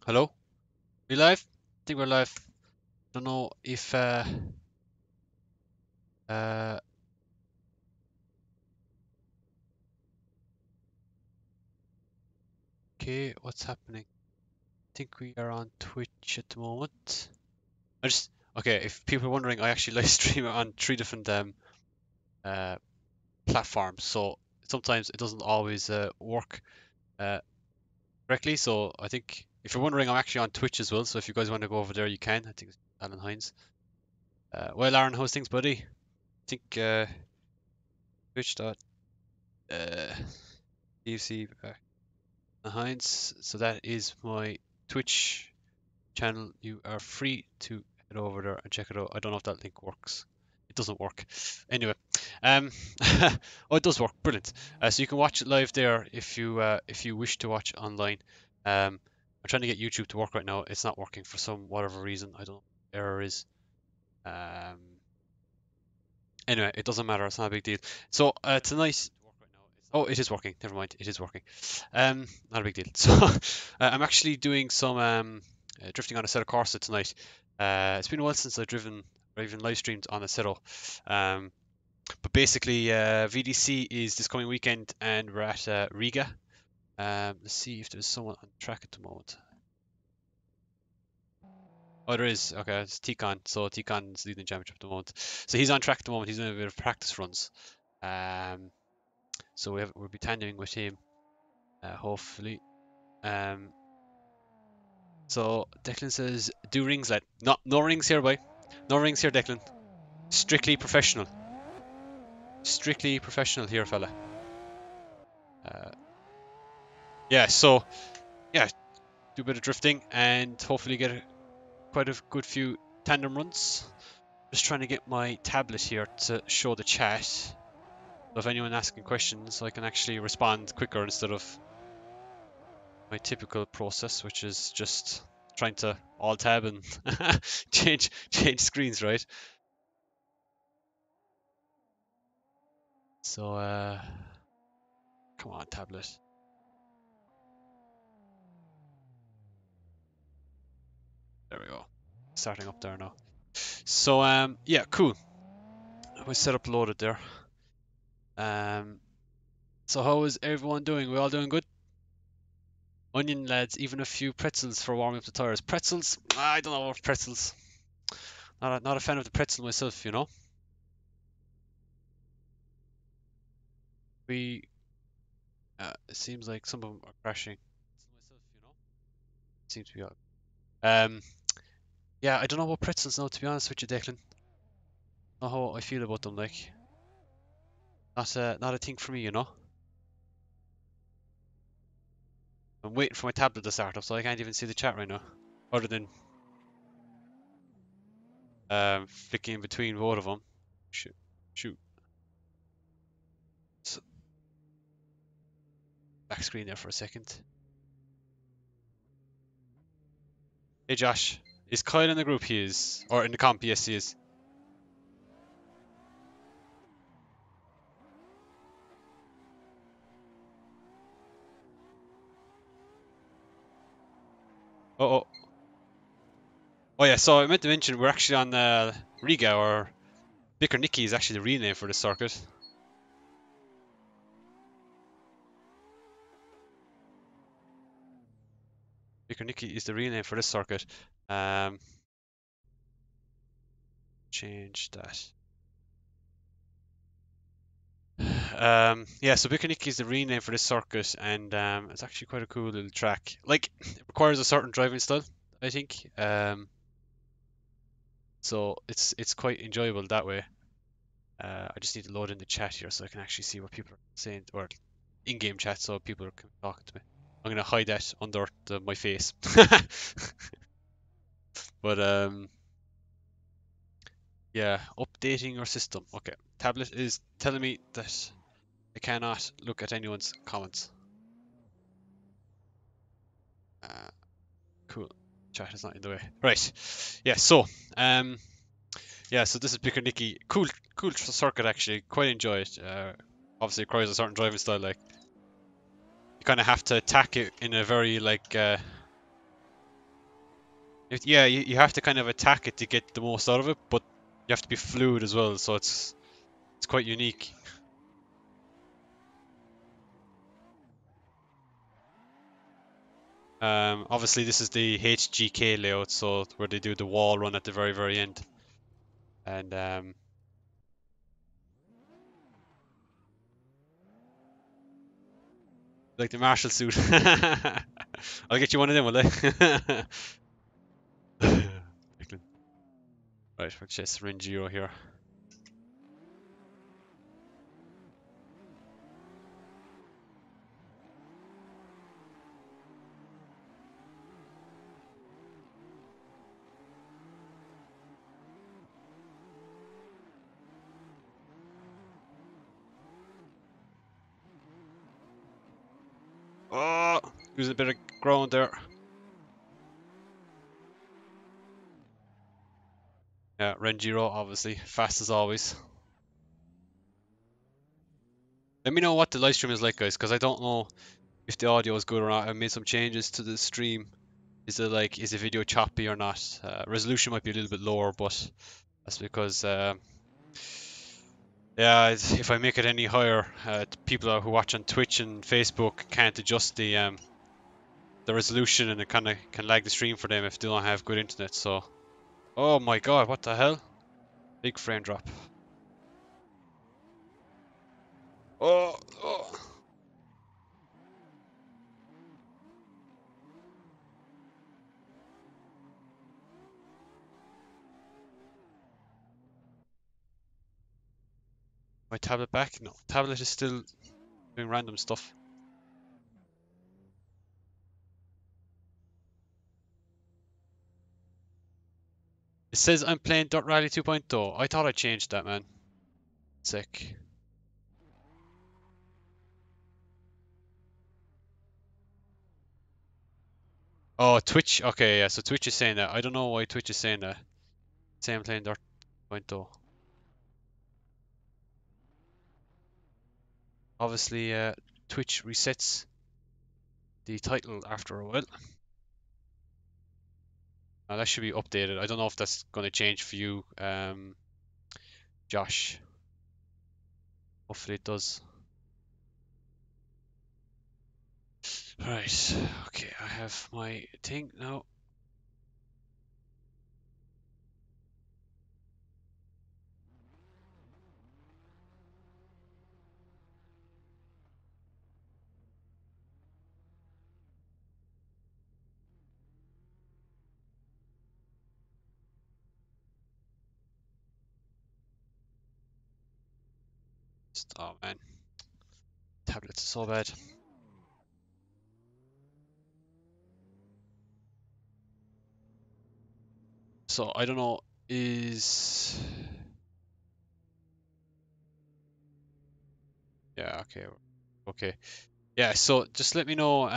Hello? We live? I think we're live. Don't know if uh okay, what's happening? I think we are on Twitch at the moment. I just okay, if people are wondering, I actually live stream on three different uh platforms, so sometimes it doesn't always work uh correctly. So I think if you're wondering, I'm actually on Twitch as well, so if you guys want to go over there you can. I think it's Alan Hines. Well Aaron, how's things, buddy? I think Twitch dot DFC Heinz. So that is my Twitch channel. You are free to head over there and check it out. I don't know if that link works. It doesn't work. Anyway, um, oh, it does work. Brilliant. So you can watch it live there if you wish to watch online. I'm trying to get YouTube to work right now. It's not working for some whatever reason. I don't know what the error is. Um, Anyway, it doesn't matter. It's not a big deal. So tonight, oh, it is working. Never mind. It is working. Not a big deal. So I'm actually doing some drifting on Assetto Corsa tonight. It's been a while since I've driven or even live streamed on Assetto. Um, but basically, VDC is this coming weekend, and we're at Riga. Let's see if there's someone on track at the moment. Oh, there is. Okay, it's Tikon. So Tikon's leading the championship at the moment. So he's on track at the moment. He's doing a bit of practice runs. Um, so we'll be tandeming with him, hopefully. Um, so Declan says, "Do rings, lad. No rings here, boy. No rings here, Declan. Strictly professional. Strictly professional here, fella." Uh, yeah. So yeah, do a bit of drifting and hopefully get quite a good few tandem runs. Just trying to get my tablet here to show the chat. So if anyone asking questions, I can actually respond quicker instead of my typical process, which is just trying to alt tab and change screens, right? So come on, tablet. There we go. Starting up there now. So yeah, cool. We set up loaded there. Um so how is everyone doing? We all doing good? Onion lads, even a few pretzels for warming up the tires. Pretzels? I don't know about pretzels. Not a fan of the pretzel myself, you know. We it seems like some of them are crashing. Myself, you know. Seems to be out. Um yeah, I don't know about pretzels now, to be honest with you, Declan. Not how I feel about them, like. Not a thing for me, you know. I'm waiting for my tablet to start up, so I can't even see the chat right now. Other than flicking between both of them. Shoot, shoot. So, back screen there for a second. Hey Josh, is Kyle in the group? He is, or in the comp? Yes, he is. Oh, oh yeah. So I meant to mention we're actually on Riga, or Bicker Nicky is actually the real name for this circuit. Bicker Nicky is the real name for this circuit. Um, Change that. Yeah, so Bikaniki is the rename for this circuit, and it's actually quite a cool little track. Like, it requires a certain driving style, I think. So it's quite enjoyable that way. I just need to load in the chat here so I can actually see what people are saying, or in-game chat, so people are talking to me. I'm gonna hide that under my face. But yeah, updating your system. Okay, tablet is telling me that I cannot look at anyone's comments. Uh, Cool. Chat is not in the way. Right. Yeah, so yeah, so this is Picker Nicky. Cool circuit actually. Quite enjoy it. Obviously it requires a certain driving style, like you kinda have to attack it in a very like Yeah, you have to kind of attack it to get the most out of it, but you have to be fluid as well, so it's quite unique. Obviously this is the HGK layout, so where they do the wall run at the very end, and like the Marshall suit. I'll get you one of them, will I? Excellent. Right, we'll chase Rinjiro here. Oh, losing a bit of ground there. Yeah, Renjiro, obviously, fast as always. Let me know what the live stream is like, guys, because I don't know if the audio is good or not. I made some changes to the stream. Is the video choppy or not? Resolution might be a little bit lower, but that's because, yeah, if I make it any higher, people who watch on Twitch and Facebook can't adjust the resolution, and it kind of can lag the stream for them if they don't have good internet. So, oh my God, what the hell? Big frame drop. Oh. My tablet back? No, tablet is still doing random stuff. It says I'm playing Dirt Rally 2.0. I thought I changed that, man. Sick. Oh, Twitch. Okay, yeah, so Twitch is saying that. I don't know why Twitch is saying that. Say I'm playing Dirt 2.0. Obviously, Twitch resets the title after a while. Now that should be updated. I don't know if that's going to change for you, Josh. Hopefully it does. Right. Okay, I have my thing now. Oh man, tablets are so bad. So I don't know, is yeah, okay. Okay. Yeah, so just let me know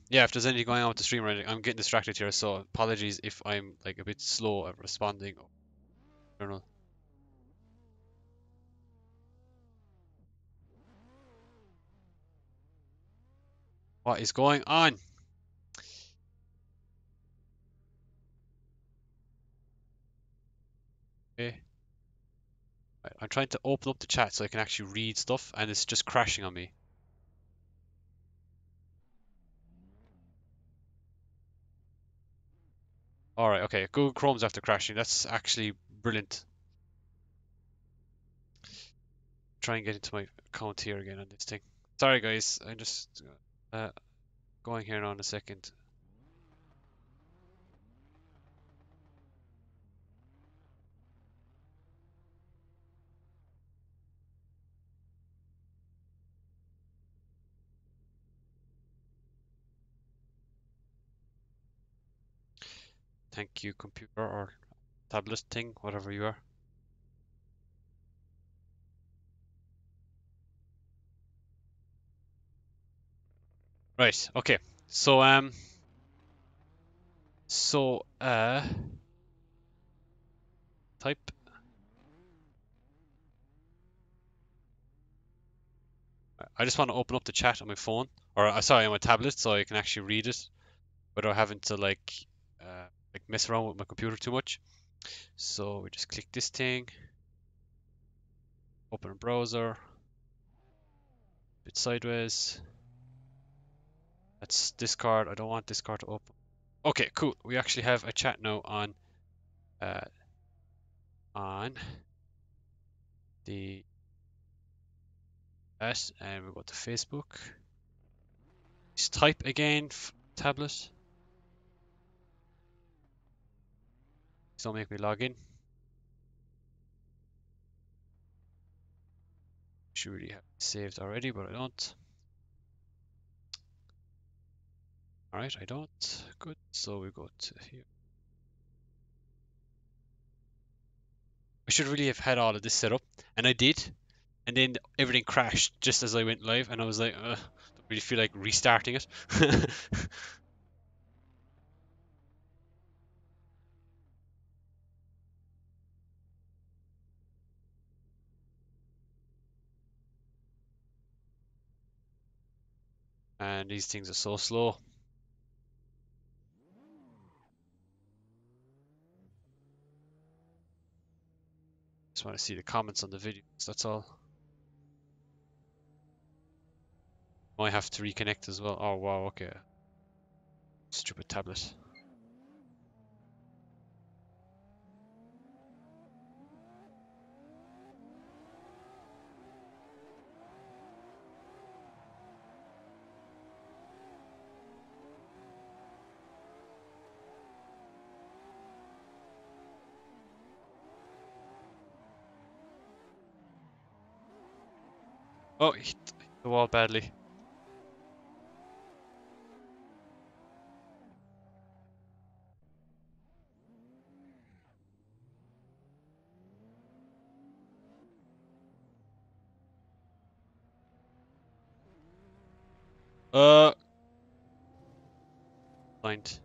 yeah, if there's anything going on with the stream or anything. I'm getting distracted here, so apologies if I'm like a bit slow at responding. I don't know. What is going on? Okay. Right, I'm trying to open up the chat so I can actually read stuff and it's just crashing on me. Alright, okay. Google Chrome's after crashing. That's actually brilliant. Try and get into my account here again on this thing. Sorry guys, I'm just uh, going here now in a second. Thank you, computer or tablet thing, whatever you are. Right, okay. So type. I just want to open up the chat on my phone, or sorry, on my tablet, so I can actually read it without having to like like mess around with my computer too much. So we just click this thing, open a browser, bit sideways. That's Discord. I don't want Discord to open. Okay, cool. We actually have a chat now uh, on the S, and we go to Facebook. Just type again, tablet. Please don't make me log in. Should really have it saved already, but I don't. Alright, I don't. Good. So we go to here. I should really have had all of this set up, and I did. And then everything crashed just as I went live, and I was like, don't really feel like restarting it. And these things are so slow. Just want to see the comments on the videos, that's all. Might have to reconnect as well. Oh wow, okay. Stupid tablet. Oh, hit the wall badly. Uh, blind.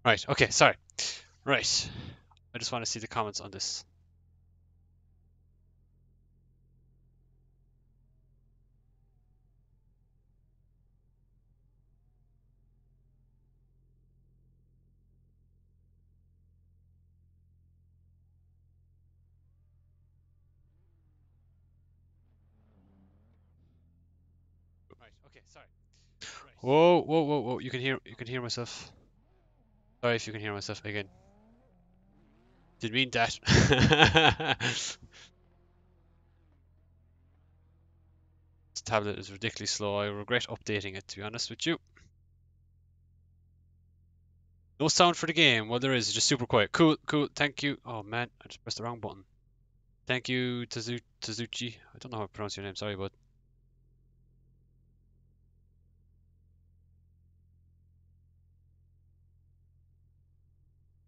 Right, okay, sorry. Right. I just want to see the comments on this. Right, okay, sorry. Whoa, whoa, whoa, whoa. You can hear myself. Sorry if you can hear myself again. Didn't mean that. This tablet is ridiculously slow. I regret updating it, to be honest with you. No sound for the game. Well, there is. Just super quiet. Cool, cool. Thank you. Oh man, I just pressed the wrong button. Thank you, Tazuchi. I don't know how to pronounce your name. Sorry, bud.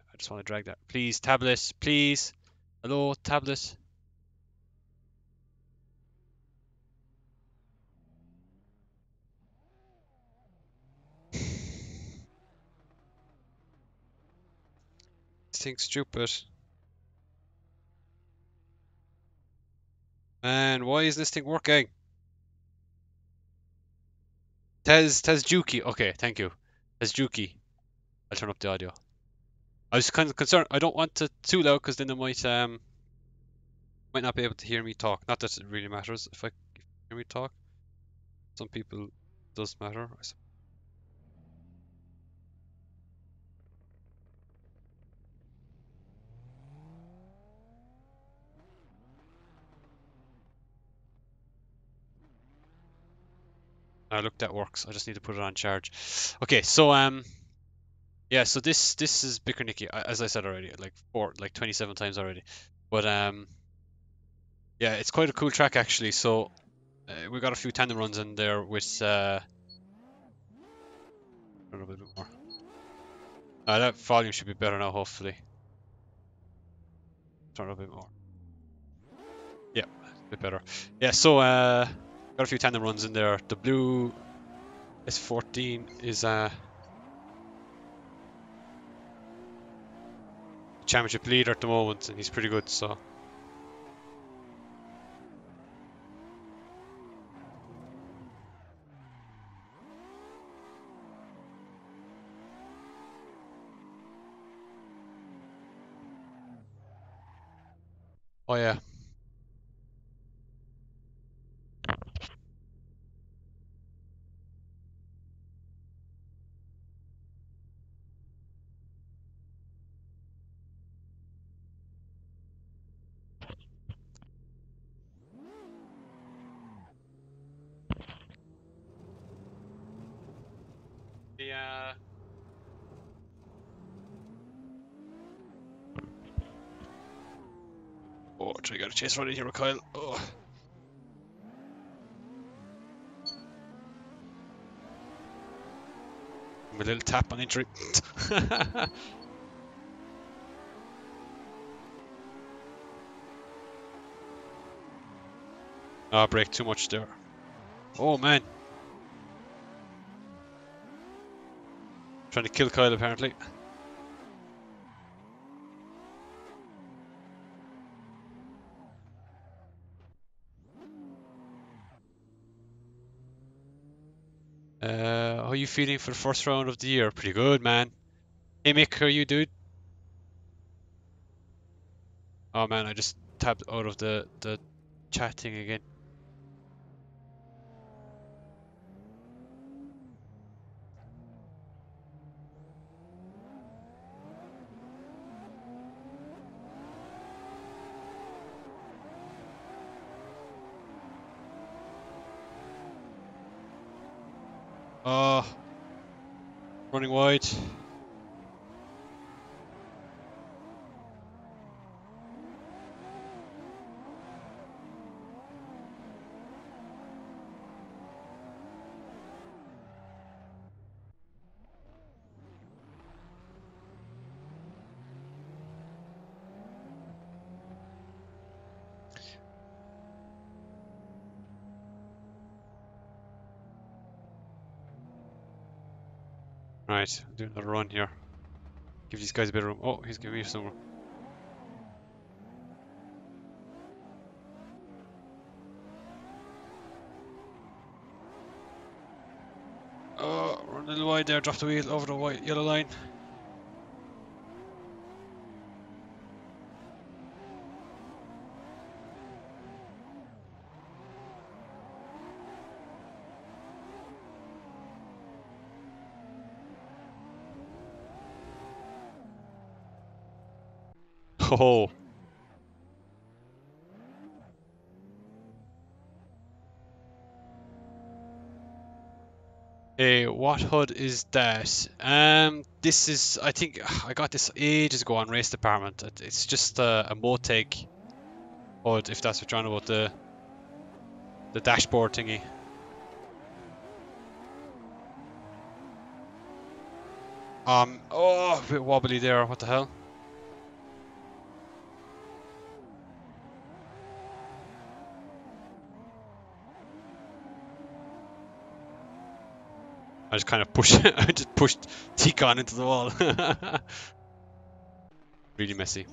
I just want to drag that. Please, tablet. Please. Hello, tablet. This thing's stupid. Man, why is this thing working? Tezjuki. Okay, thank you. Tezjuki. I'll turn up the audio. I was kind of concerned. I don't want it too loud because then they might not be able to hear me talk. Not that it really matters if you hear me talk. Some people it does matter. Look, that works. I just need to put it on charge. Okay, so yeah, so this is Bikernicki, as I said already, like 27 times already. But Yeah, it's quite a cool track actually. So we got a few tandem runs in there with a little bit more. That volume should be better now, hopefully. Turn it up a bit more. Yeah, a bit better. Yeah, so got a few tandem runs in there. The blue S14 is championship leader at the moment, and he's pretty good. So oh yeah. The oh, I got a chase right in here with Kyle. Oh. A little tap on entry. Oh, brake too much there. Oh man. Trying to kill Kyle apparently. How are you feeling for the first round of the year? Pretty good, man. Hey Mick, how are you, dude? Oh man, I just tapped out of the chat thing again. Oh, running wide. Right, I'm doing another run here. Give these guys a bit of room. Oh, he's giving me some room. Oh, run a little wide there. Drop the wheel over the white yellow line. Oh. Hey, what HUD is that? This is, I think, I got this ages ago on Race Department. It's just a Motec HUD, if that's what you're on about, the dashboard thingy. Oh, a bit wobbly there. What the hell? I just kind of pushed, I just pushed Tikon into the wall. Really messy.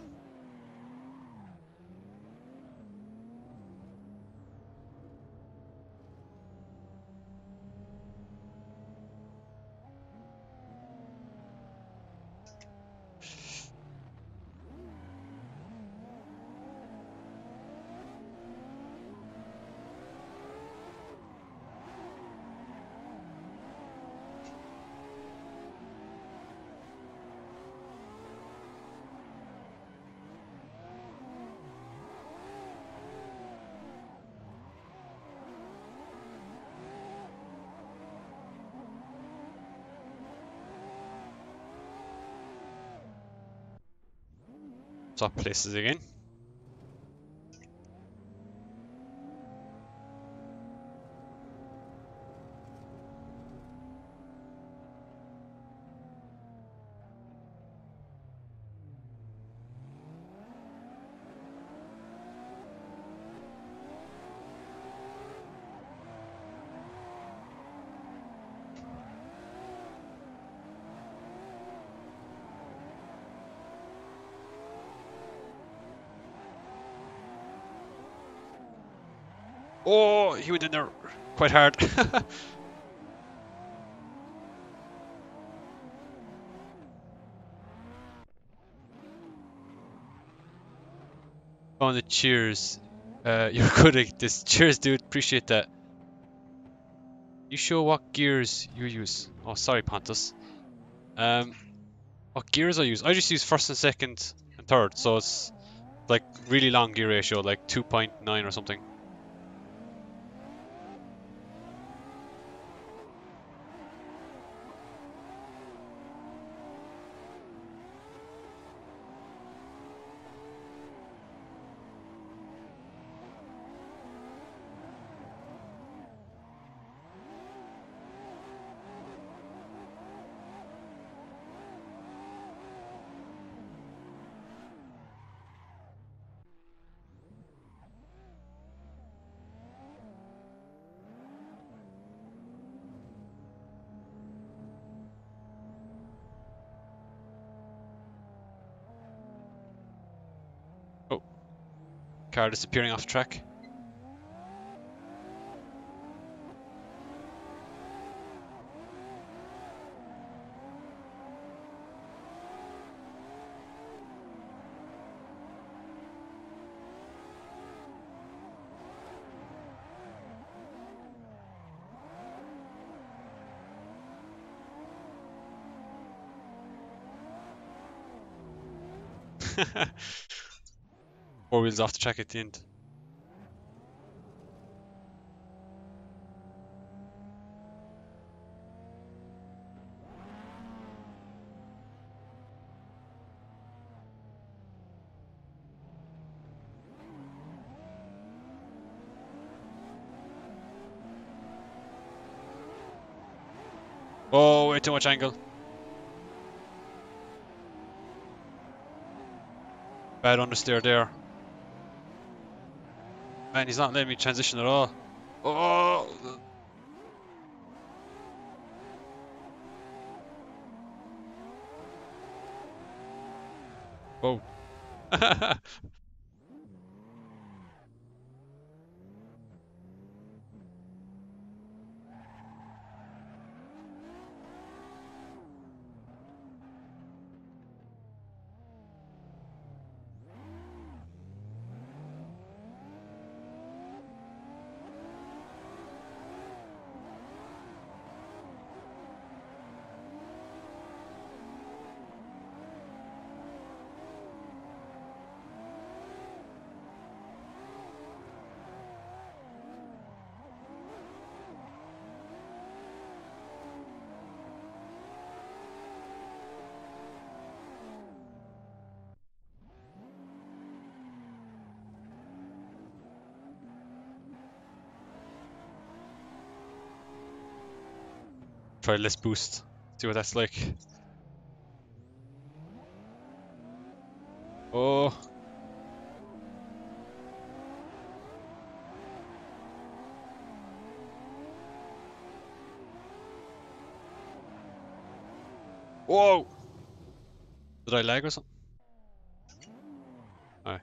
Swap places again. Oh, he went in there quite hard. On the cheers. You're good at this. Cheers, dude. Appreciate that. You show what gears you use. Oh, sorry, Pontus. Um, what gears I use? I just use first and second and third, so it's like really long gear ratio, like 2.9 or something. Oh, car disappearing off the track. Four wheels off the track at the end. Oh, way too much angle. Bad understeer there. Man, he's not letting me transition at all. Oh! Whoa. Try less boost. See what that's like. Oh. Whoa! Did I lag or something? Aye.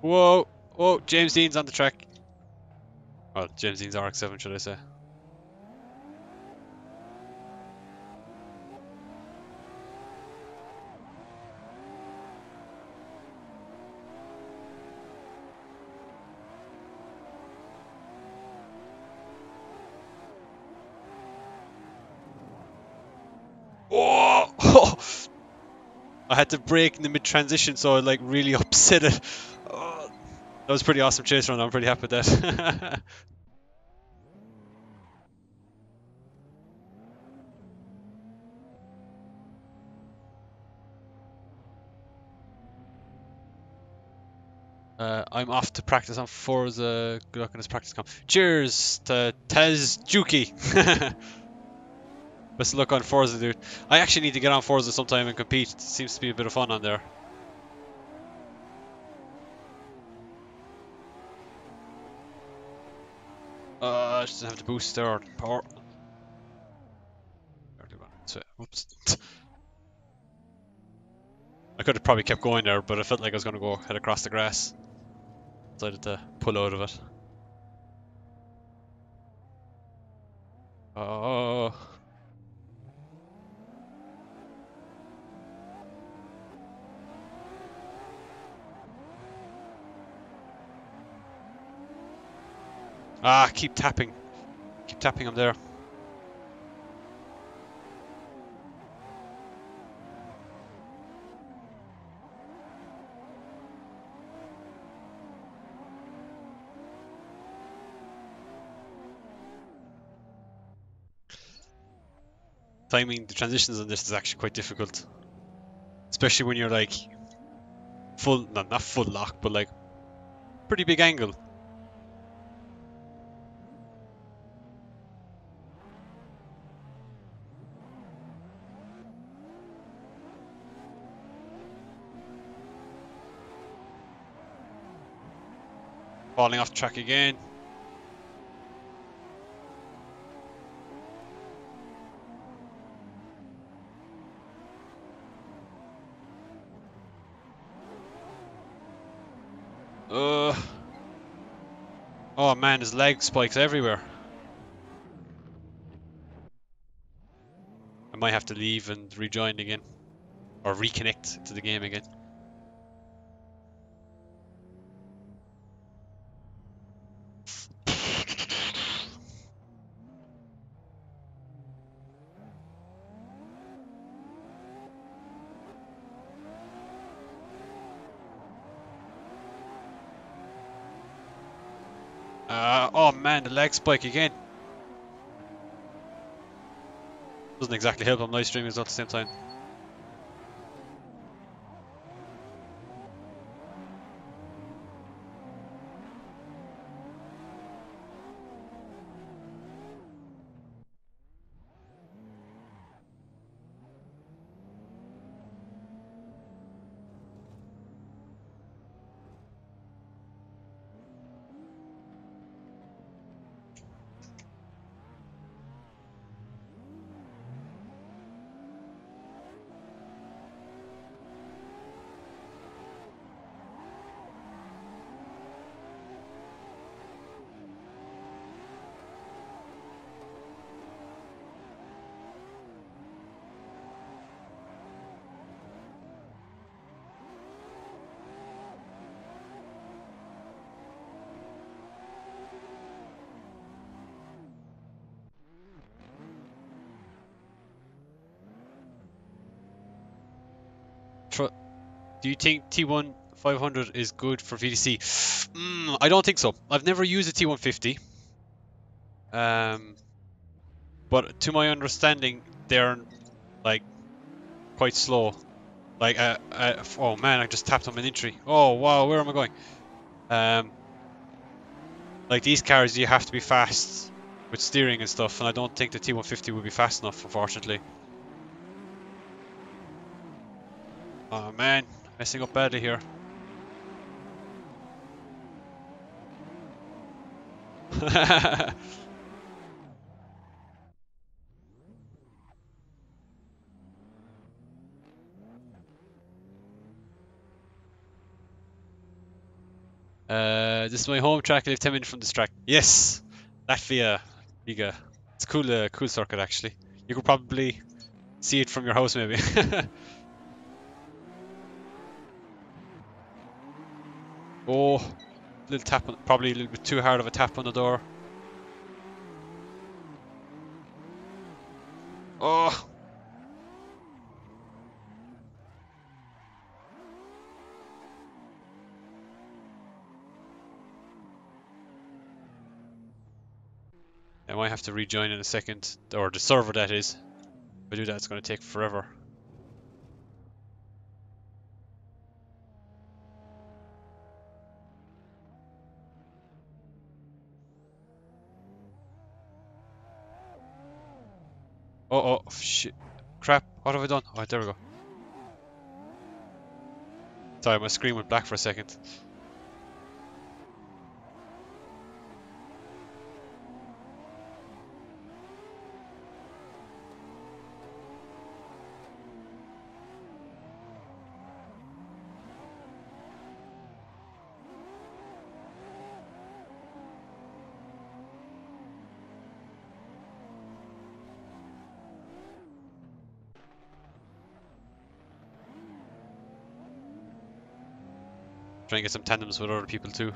Whoa! Whoa! James Dean's on the track. Well, James Dean's RX-7, should I say. Oh! I had to brake in the mid-transition, so I like really upset it. Oh, that was pretty awesome chase run. I'm pretty happy with that. I'm off to practice on Forza. Good luck on his practice comp. Cheers to Tez Juki. Best of luck on Forza, dude. I actually need to get on Forza sometime and compete. It seems to be a bit of fun on there. I just have to boost their power. Oops. I could have probably kept going there, but I felt like I was going to go head across the grass. Decided to pull out of it. Oh. Ah, keep tapping. Keep tapping him there. Timing the transitions on this is actually quite difficult. Especially when you're like full, no, not full lock, but like pretty big angle. Falling off the track again. Oh man, his leg spikes everywhere. I might have to leave and rejoin again. Or reconnect to the game again. Oh man, the leg spike again. Doesn't exactly help I'm live streaming as well at the same time. Do you think T1 500 is good for VDC? I don't think so. I've never used a T150. But to my understanding, they're like quite slow. Like, oh man, I just tapped on an entry. Oh wow, where am I going? Like these cars, you have to be fast with steering and stuff, and I don't think the T150 would be fast enough, unfortunately. Oh man, messing up badly here. This is my home track. I live 10 minutes from this track. Yes, Latvia, Riga. It's a cool, cool circuit actually. You could probably see it from your house, maybe. Oh, little tap, probably a little bit too hard of a tap on the door. Oh. I might have to rejoin in a second, or the server that is. If I do that, it's going to take forever. Oh, shit. Crap, what have I done? Oh, there we go. Sorry, my screen went black for a second. Try and get some tandems with other people too.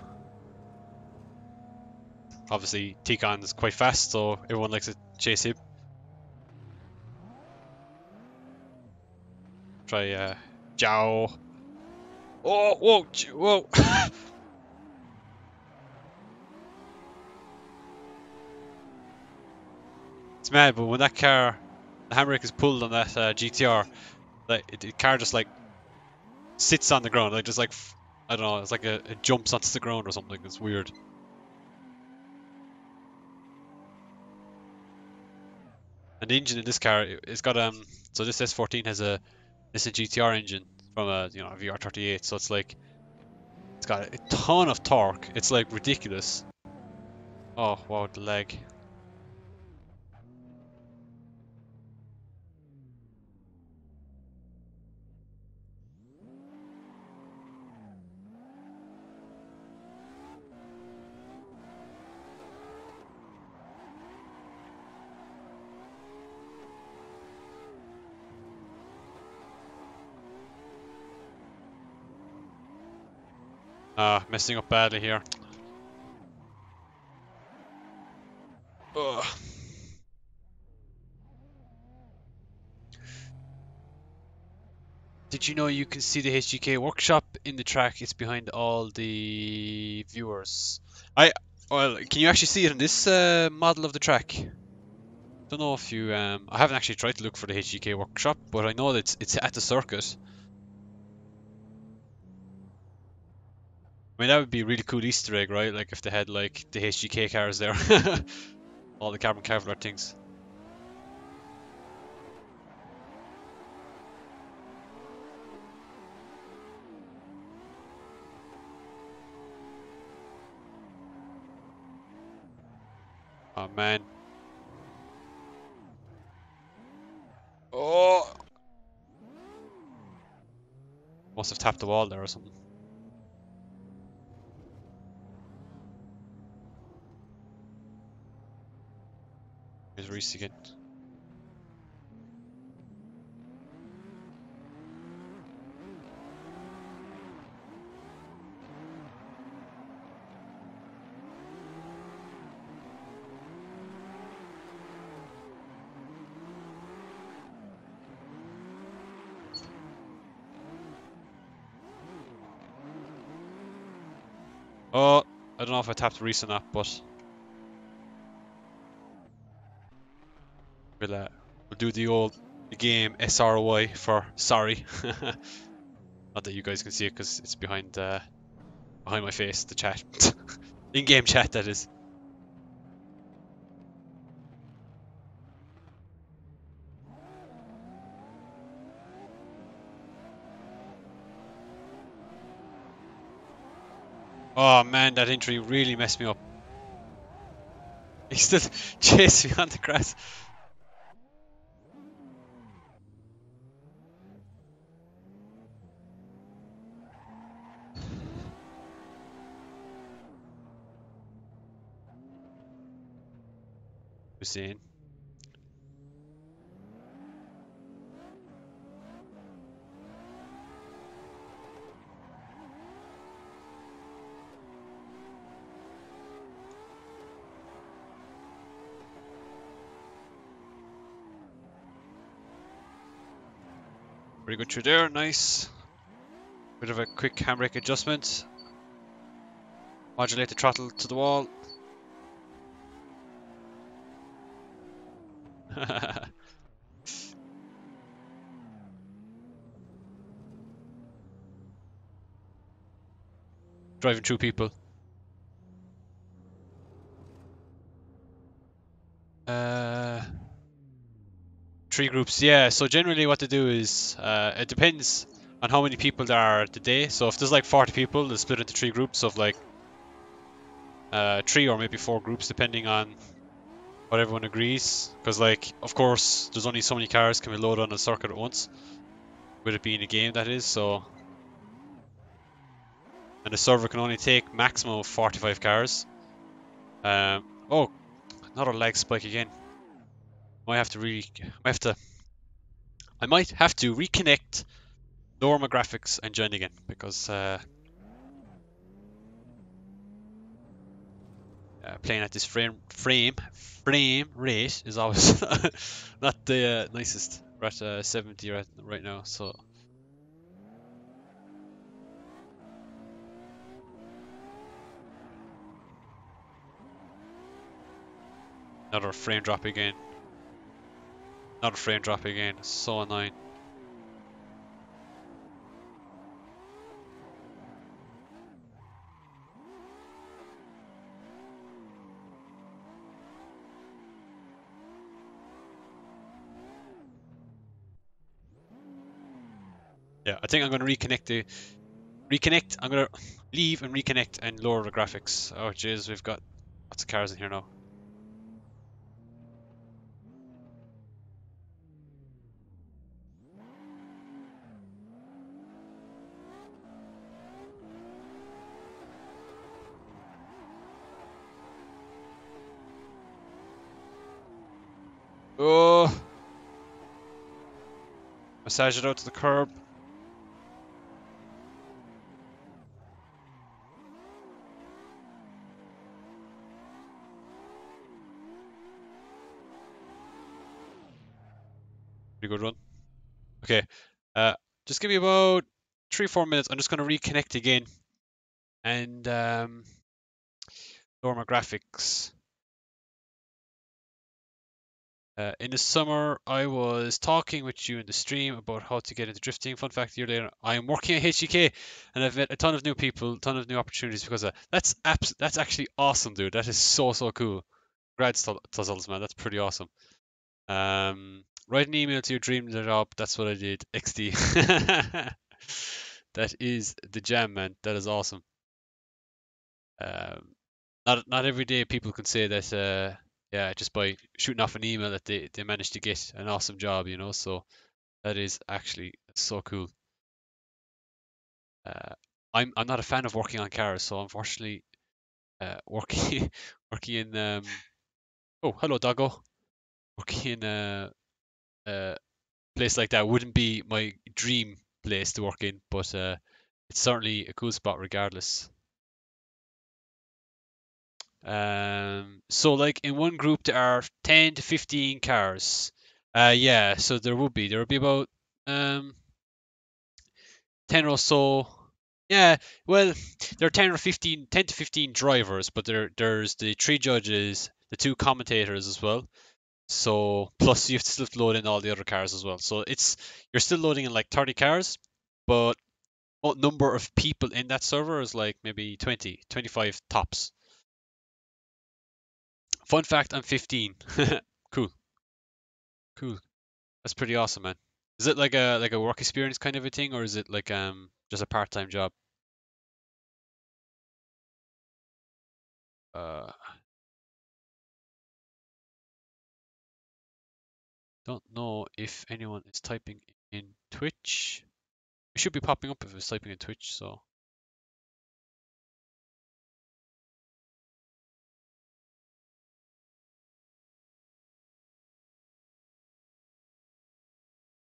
Obviously, Tikon is quite fast, so everyone likes to chase him. Try Jiao. Oh, whoa, whoa. It's mad, but when that car, the handbrake is pulled on that GTR, like the car just like sits on the ground, like just like I don't know, it's like it jumps onto the ground or something. It's weird. And the engine in this car, it's got so this S14 has a GTR engine from a a VR38, so it's like it's got a ton of torque. It's like ridiculous. Oh wow, the leg. Ah, messing up badly here. Ugh. Did you know you can see the HGK workshop in the track? It's behind all the viewers. Well, can you actually see it in this model of the track? Don't know if you I haven't actually tried to look for the HGK workshop, but I know that it's at the circuit. I mean, that would be a really cool Easter egg, right? Like if they had like the HGK cars there, all the carbon Kevlar things. Oh man. Oh, must have tapped the wall there or something. Here's Reese again. Oh, I don't know if I tapped Reese or not, but we'll do the game SROI for sorry. Not that you guys can see it because it's behind my face, the chat. In-game chat, that is. Oh man, that injury really messed me up. He's still chasing me on the grass. Hussein. Pretty good through there, nice. Bit of a quick handbrake adjustment. Modulate the throttle to the wall. Driving through people. Three groups, yeah. So generally what they do is, it depends on how many people there are today. So if there's like 40 people, they split into three groups of like three or maybe four groups depending on what everyone agrees. Because like, of course, there's only so many cars can be loaded on a circuit at once. With it being a game, that is, so... And the server can only take maximum of 45 cars. Oh, another lag spike again. I might have to reconnect, lower my graphics and join again because Playing at this frame rate is always not the nicest. We're at 70 right now, so another frame drop again. Another frame drop again. So annoying. Yeah, I think I'm gonna reconnect. I'm gonna leave and reconnect and lower the graphics. Oh jeez, we've got lots of cars in here now. Oh, massage it out to the curb. Pretty good run. Okay, uh, just give me about 3-4 minutes. I'm just gonna reconnect again and lower my graphics. In the summer, I was talking with you in the stream about how to get into drifting. Fun fact, a year later, I am working at HGK, and I've met a ton of new people, ton of new opportunities because of that. That's actually awesome, dude. That is so cool. Congrats, Tuzzles, man. That's pretty awesome. Write an email to your dream job. That's what I did. XD. That is the jam, man. That is awesome. Um, not every day people can say that. Yeah, just by shooting off an email that they managed to get an awesome job, you know. So that is actually so cool. Uh, I'm not a fan of working on cars, so unfortunately, working working in oh, hello doggo, working in a place like that wouldn't be my dream place to work in, but it's certainly a cool spot regardless. So like in one group there are 10 to 15 cars. Yeah, so there would be about um 10 or so. Yeah, well, there are 10 or 15, 10 to 15 drivers, but there's the three judges, the two commentators as well. So plus you have to still load in all the other cars as well. So you're still loading in like 30 cars, but what number of people in that server is like maybe 20, 25 tops. Fun fact, I'm 15. Cool, cool. That's pretty awesome, man. Is it like a work experience kind of a thing, or is it like just a part-time job? Uh, don't know if anyone is typing in Twitch. It should be popping up if it's typing in Twitch, so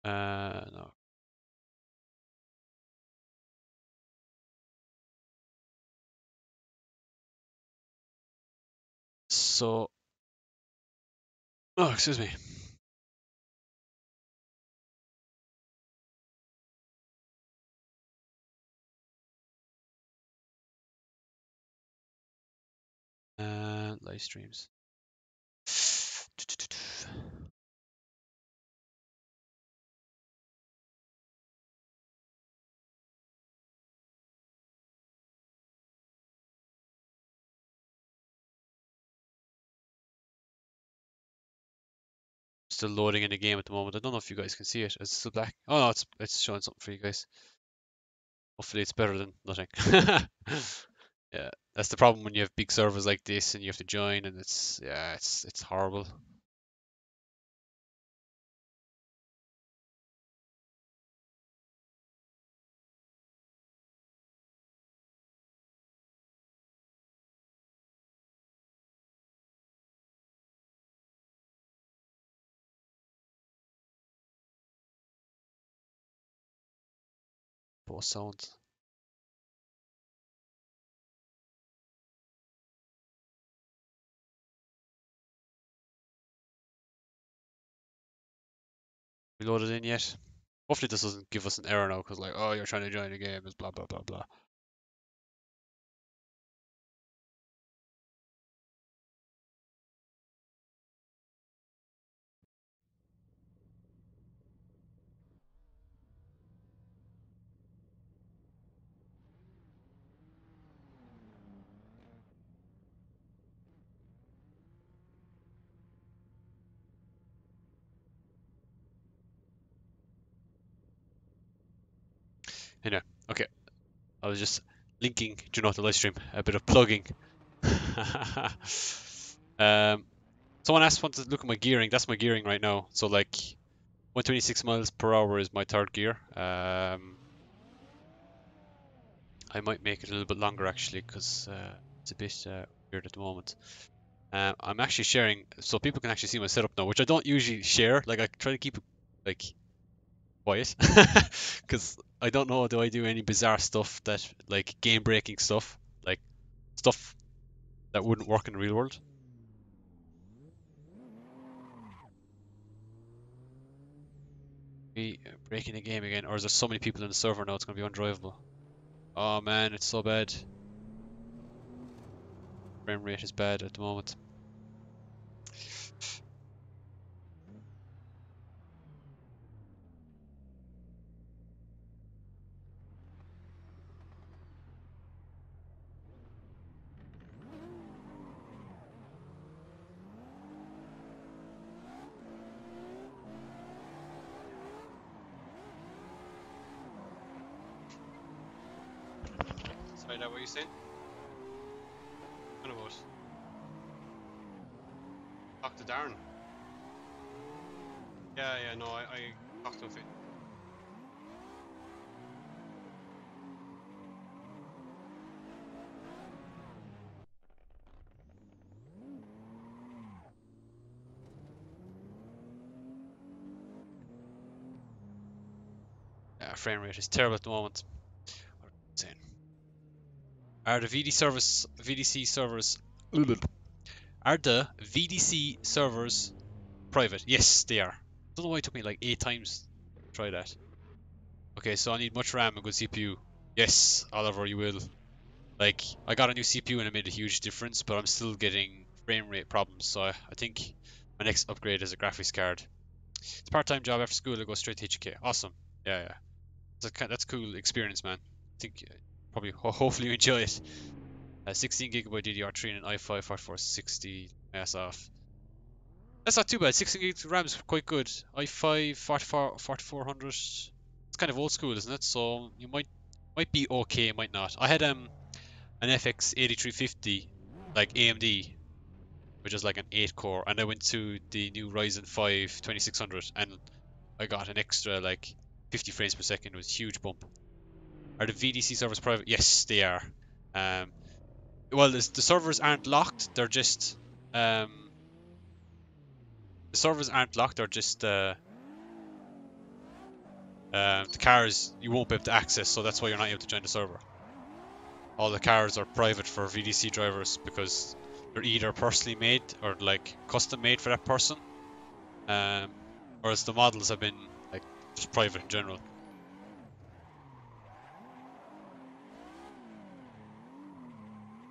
no. So oh, excuse me. Live streams. Still loading in the game at the moment. I don't know if you guys can see it. Is it still black? Oh no, it's showing something for you guys. Hopefully it's better than nothing. Yeah, that's the problem when you have big servers like this and you have to join and it's horrible. Poor sound. loaded in yet. Hopefully this doesn't give us an error now, because like, oh, you're trying to join the game, is blah blah blah blah. Anyway, okay. I was just linking, do you know, the live stream, a bit of plugging. Someone asked want to look at my gearing. That's my gearing right now. So like 126 miles per hour is my third gear. I might make it a little bit longer actually, because it's a bit weird at the moment. I'm actually sharing, so people can actually see my setup now, which I don't usually share. Like I try to keep it like quiet, because I don't know, do I do any bizarre stuff that like game breaking stuff, like stuff that wouldn't work in the real world. Be breaking the game again, or is there so many people in the server now it's gonna be undrivable? Oh man, it's so bad. Frame rate is bad at the moment. Sorry, that what you saying? What about? Talk to Darren. Yeah, no, I talked to him. Frame rate is terrible at the moment. What am I saying? Are the VDC servers are the VDC servers private? Yes, they are. Don't know why it took me like 8 times to try that. Okay, so I need much RAM and good CPU. Yes, Oliver, you will. Like, I got a new CPU and it made a huge difference, but I'm still getting frame rate problems, so I think my next upgrade is a graphics card. It's a part-time job after school, I go straight to HK. Awesome. Yeah. That's a cool experience, man. I think probably, hopefully you enjoy it. 16 gigabyte DDR3 and an i5 4460 mass off. That's not too bad. 16 gigs RAM is quite good. i5 4400. It's kind of old school, isn't it? So you might be okay, might not. I had an FX 8350, like AMD, which is like an 8 core, and I went to the new Ryzen 5 2600, and I got an extra like 50 frames per second. It was a huge bump. Are the VDC servers private? Yes, they are. Um, well, the servers aren't locked. They're just the servers aren't locked. They're just the cars you won't be able to access, so that's why you're not able to join the server. All the cars are private for VDC drivers because they're either personally made or like custom made for that person, whereas the models have been like just private in general.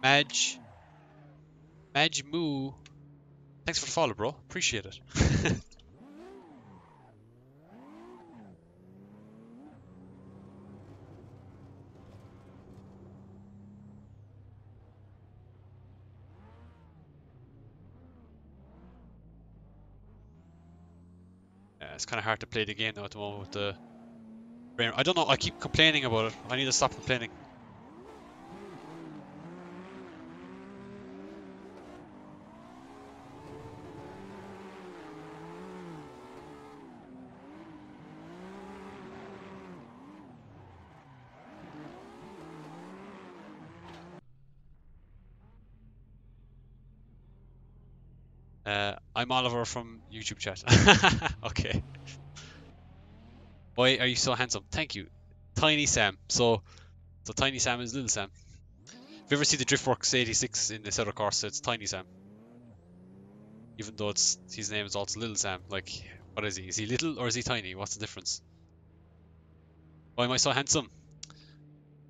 Madge Moo, thanks for the follow, bro. Appreciate it. Yeah, it's kind of hard to play the game now at the moment with the frame. I don't know. I keep complaining about it. I need to stop complaining. I'm Oliver from YouTube chat. Okay. Why are you so handsome? Thank you. Tiny Sam. So Tiny Sam is Little Sam. If you ever see the Driftworks 86 in the Assetto Corsa, it's Tiny Sam. Even though his name is also Little Sam. Like, What is he? Is he little or is he tiny? What's the difference? Why am I so handsome?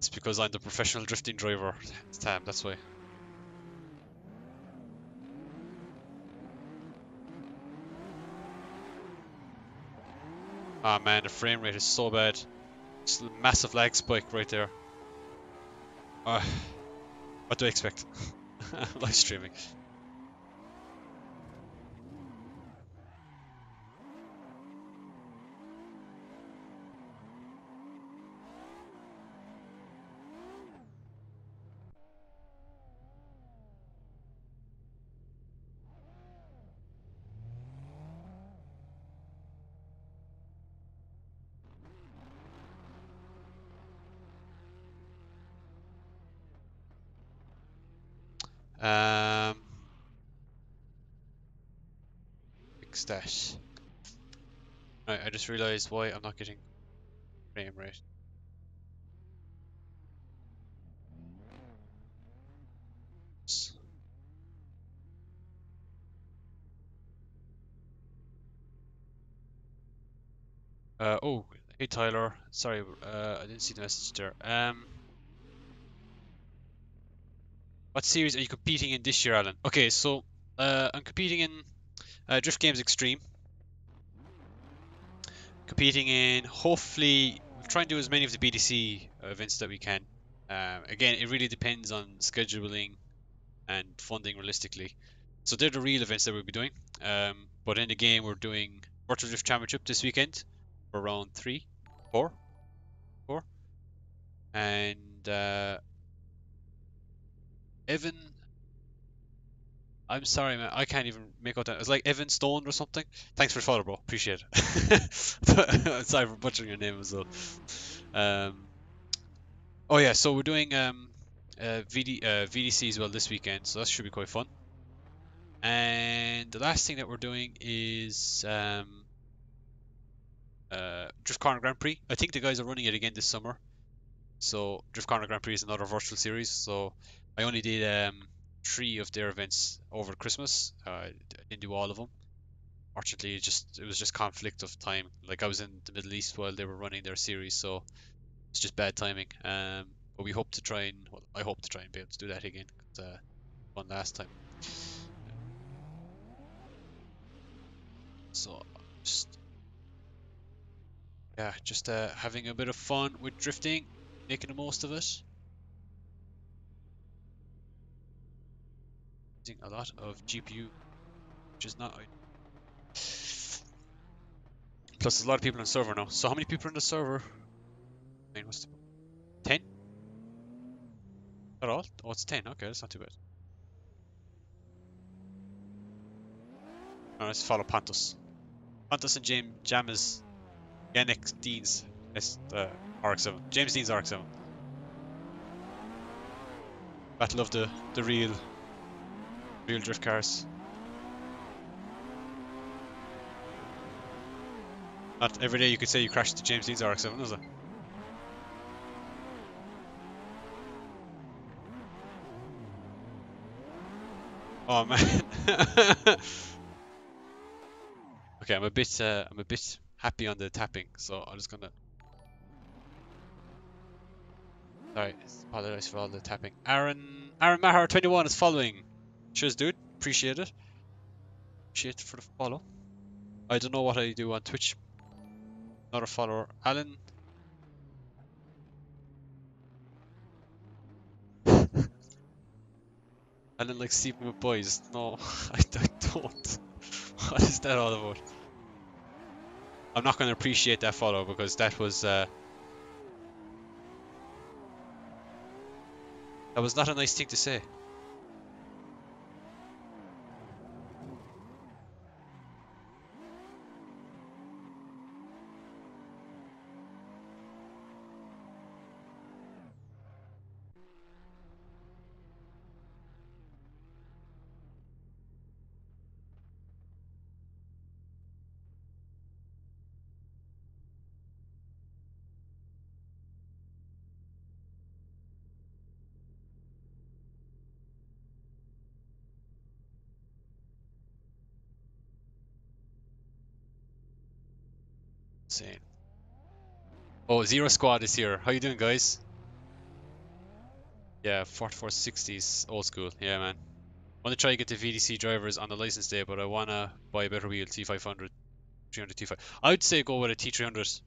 It's because I'm the professional drifting driver, Tam, that's why. Ah man, the frame rate is so bad. Just a massive lag spike right there. Uh, what do I expect? Live streaming. Um, fix that. Right, I just realized why I'm not getting frame rate. Oh, hey Tyler. Sorry, I didn't see the message there. What series are you competing in this year, Alan? Okay, so I'm competing in Drift Games Extreme. Competing in, hopefully, we'll try and do as many of the BDC events that we can. Again, it really depends on scheduling and funding realistically. So they're the real events that we'll be doing. But in the game, we're doing Virtual Drift Championship this weekend for round 3, 4, 4. And Evan, I'm sorry, man, I can't even make out that. It's like Evan Stone or something. Thanks for the follow, bro. Appreciate it. Sorry for butchering your name as well. Um, oh yeah, so we're doing VDC as well this weekend, so that should be quite fun. And the last thing that we're doing is Drift Corner Grand Prix. I think the guys are running it again this summer. So Drift Corner Grand Prix is another virtual series. So I only did 3 of their events over Christmas. I didn't do all of them. Fortunately, it was just conflict of time. Like I was in the Middle East while they were running their series, so it's just bad timing. But we hope to try and well, I hope to try and be able to do that again. 'Cause, one last time. So just yeah, just having a bit of fun with drifting, making the most of it. Using a lot of GPU, which is not. Plus, there's a lot of people on the server now. So how many people are in the server? I mean, what's the 10? At all? Oh, it's 10. Okay, that's not too bad. Now let's follow Pontus. Pontus and James Jamas Yannick Deans S RX-7. James Dean's RX-7. Battle of the real drift cars. Not every day you could say you crashed the James Dean's RX-7, is it? Oh man. Okay, I'm a bit happy on the tapping, so I'm just gonna. Sorry, apologize for all the tapping. Aaron Maher 21 is following. Cheers, dude. Appreciate it. Appreciate it for the follow. I don't know what I do on Twitch. Not a follower. Alan. Alan likes sleeping with boys. No, I don't. What is that all about? I'm not going to appreciate that follow because that was not a nice thing to say. insane. Oh, Zero Squad is here. How you doing, guys? Yeah, 4460s, old school. Yeah, man. Want to try and get the VDC drivers on the license day, but I wanna buy a better wheel, T500, 300 T5. I would say go with a T300,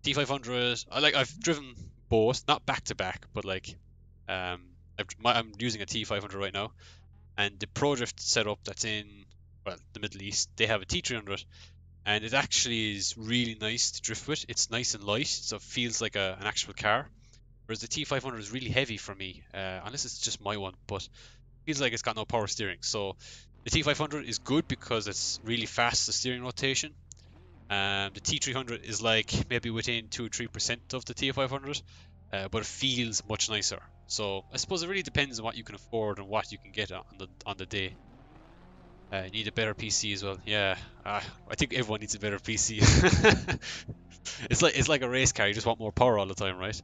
T500. I've driven both, not back to back, but like, I'm using a T500 right now, and the ProDrift setup that's in, well, the Middle East, they have a T300, and it actually is really nice to drift with. It's nice and light, so it feels like an actual car. Whereas the T500 is really heavy for me, unless it's just my one, but feels like it's got no power steering. So the T500 is good because it's really fast, the steering rotation. The T300 is like maybe within 2 or 3% of the T500, but it feels much nicer. So I suppose it really depends on what you can afford and what you can get on the day. You need a better PC as well. Yeah, I think everyone needs a better PC. It's like a race car. You just want more power all the time, right?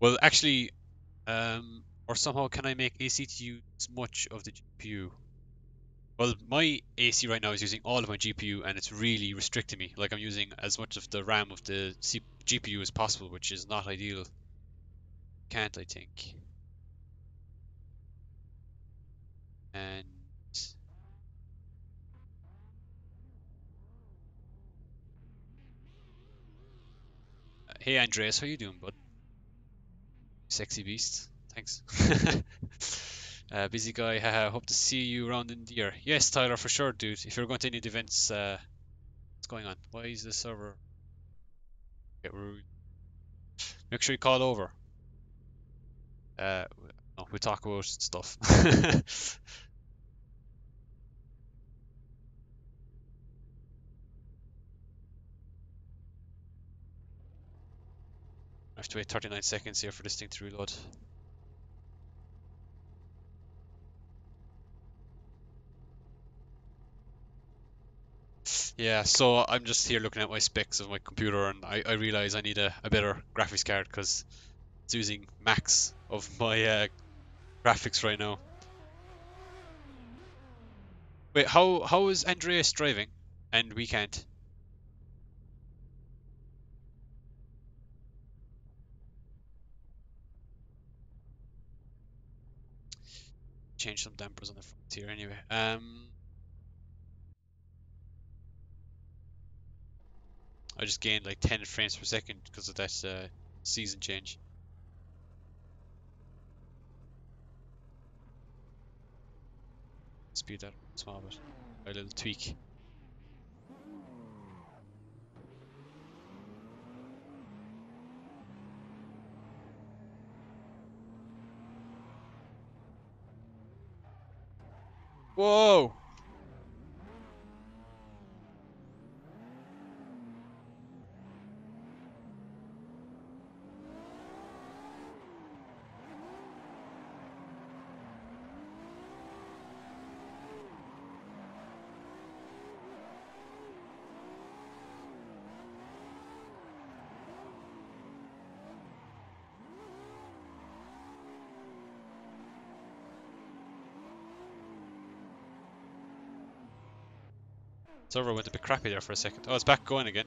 Well, actually, or somehow can I make AC to use much of the GPU? Well, my AC right now is using all of my GPU and it's really restricting me. Like I'm using as much of the RAM of the GPU as possible, which is not ideal. Can't I think? And hey Andreas, how you doing, bud? Sexy beast. Thanks. Busy guy, haha. Hope to see you around in the year. Yes, Tyler, for sure, dude. If you're going to any of the events, what's going on? Why is the server get rude? Make sure you call over. Uh, no, we talk about stuff. I have to wait 39 seconds here for this thing to reload. Yeah, so I'm just here looking at my specs of my computer and I realize I need a better graphics card because it's using max of my graphics right now. Wait, how is Andreas driving and we can't? Change some dampers on the front here anyway. I just gained like 10 frames per second because of that season change. Speed that up a small bit. A little tweak. Whoa! Server went a bit crappy there for a second. Oh, it's back going again.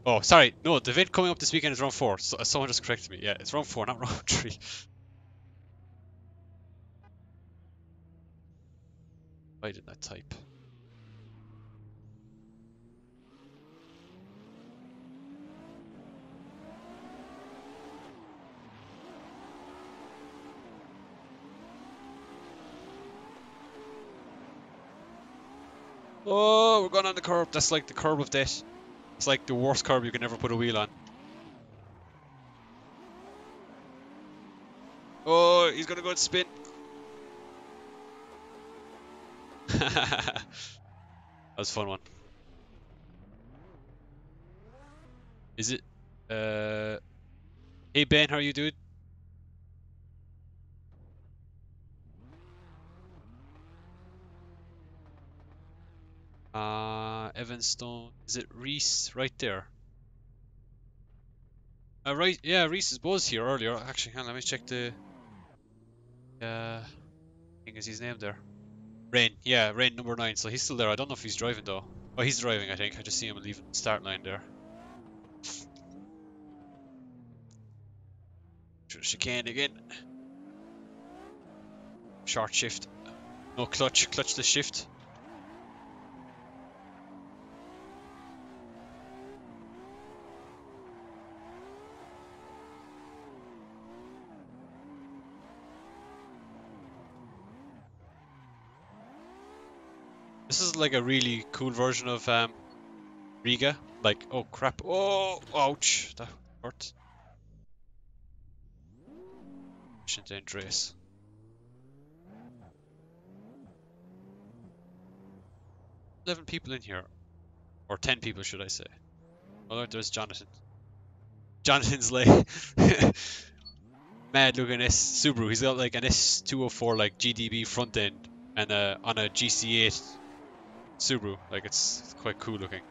Oh, sorry. No, the event coming up this weekend is round 4. So, someone just corrected me. Yeah, it's round 4, not round 3. Why didn't I type? Oh, we're going on the curb. That's like the curb of death. It's like the worst curb you can ever put a wheel on. Oh, he's gonna go and spin. That was a fun one. Is it? Hey Ben, how are you, dude? Evanstone. Is it Reese right there? Right. Yeah, Reese was here earlier. Actually, hang on, let me check the. I think is his name there. Rain, yeah, Rain number 9. So he's still there. I don't know if he's driving though. Oh, he's driving, I think. I just see him leaving the start line there. Chicane again. Short shift. No clutch. Clutch the shift. This is like a really cool version of Riga. Like, oh crap. Oh, ouch. That hurt. Shouldn't race. 11 people in here. Or 10 people, should I say. Oh, there's Jonathan. Jonathan's like mad looking S Subaru. He's got like an S204 like GDB front end and on a GC8 Subaru. Like it's quite cool looking.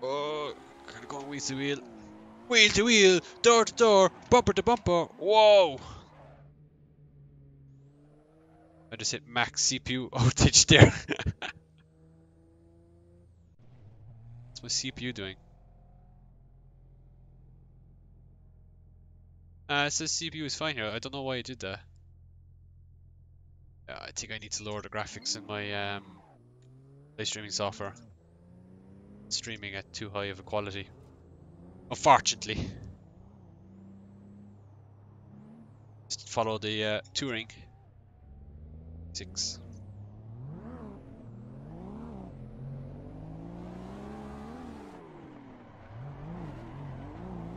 Oh, kind of going wheel to wheel. Wheel to wheel, door to door, bumper to bumper. Whoa! I just hit max CPU outage there. What's my CPU doing? It says CPU is fine here. I don't know why it did that. I think I need to lower the graphics in my play streaming software. Streaming at too high of a quality. Unfortunately. Just follow the touring. 6.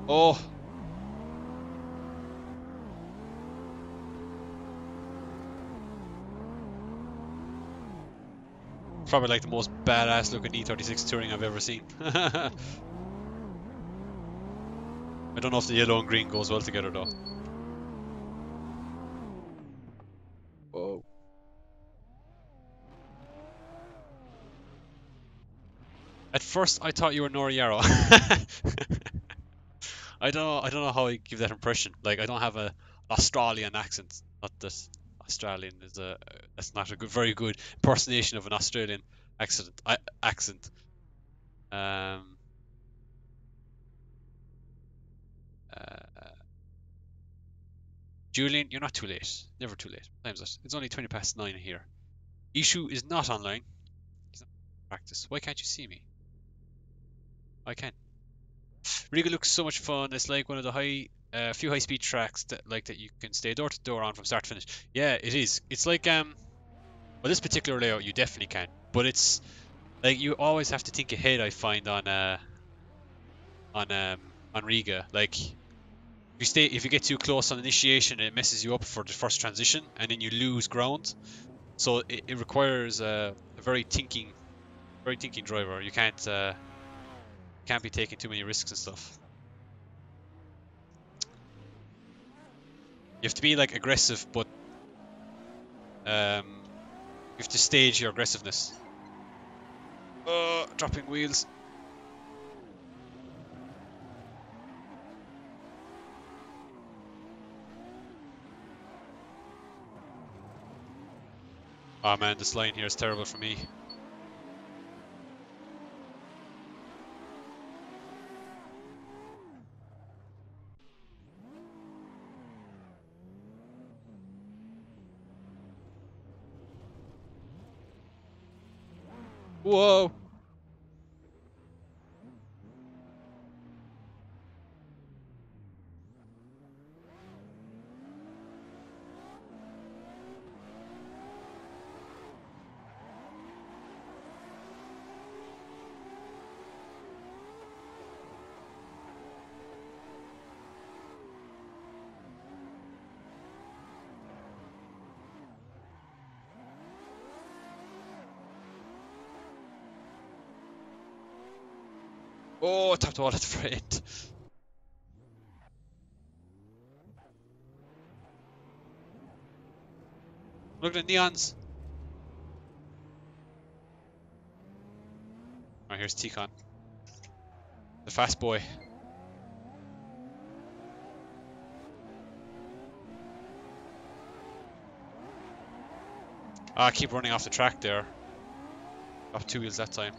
Oh! Probably like the most badass looking E36 touring I've ever seen. I don't know if the yellow and green goes well together though. Oh. At first I thought you were Noriero. I don't know how I give that impression. Like I don't have a Australian accent. Not that Australian is a that's not a very good impersonation of an Australian accent. Um uh, Julian, you're not too late. Never too late. What time is it? It's only 20 past 9 here. Ishu is not online. He's not in practice. Why can't you see me? I can. Riga looks so much fun. It's like one of the few high-speed tracks that you can stay door to door on from start to finish. Yeah, it is. It's like well, this particular layout you definitely can, but it's like you always have to think ahead. I find on Riga, like if you get too close on initiation, it messes you up for the first transition, and then you lose ground. So it requires a very thinking driver. You can't be taking too many risks and stuff. You have to be like aggressive, but you have to stage your aggressiveness. Dropping wheels. Oh man, this line here is terrible for me. Whoa! Oh, I tapped the wall at the front. Look at the neons. Alright, here's Ticon. The fast boy. Ah, I keep running off the track there. Off 2 wheels that time.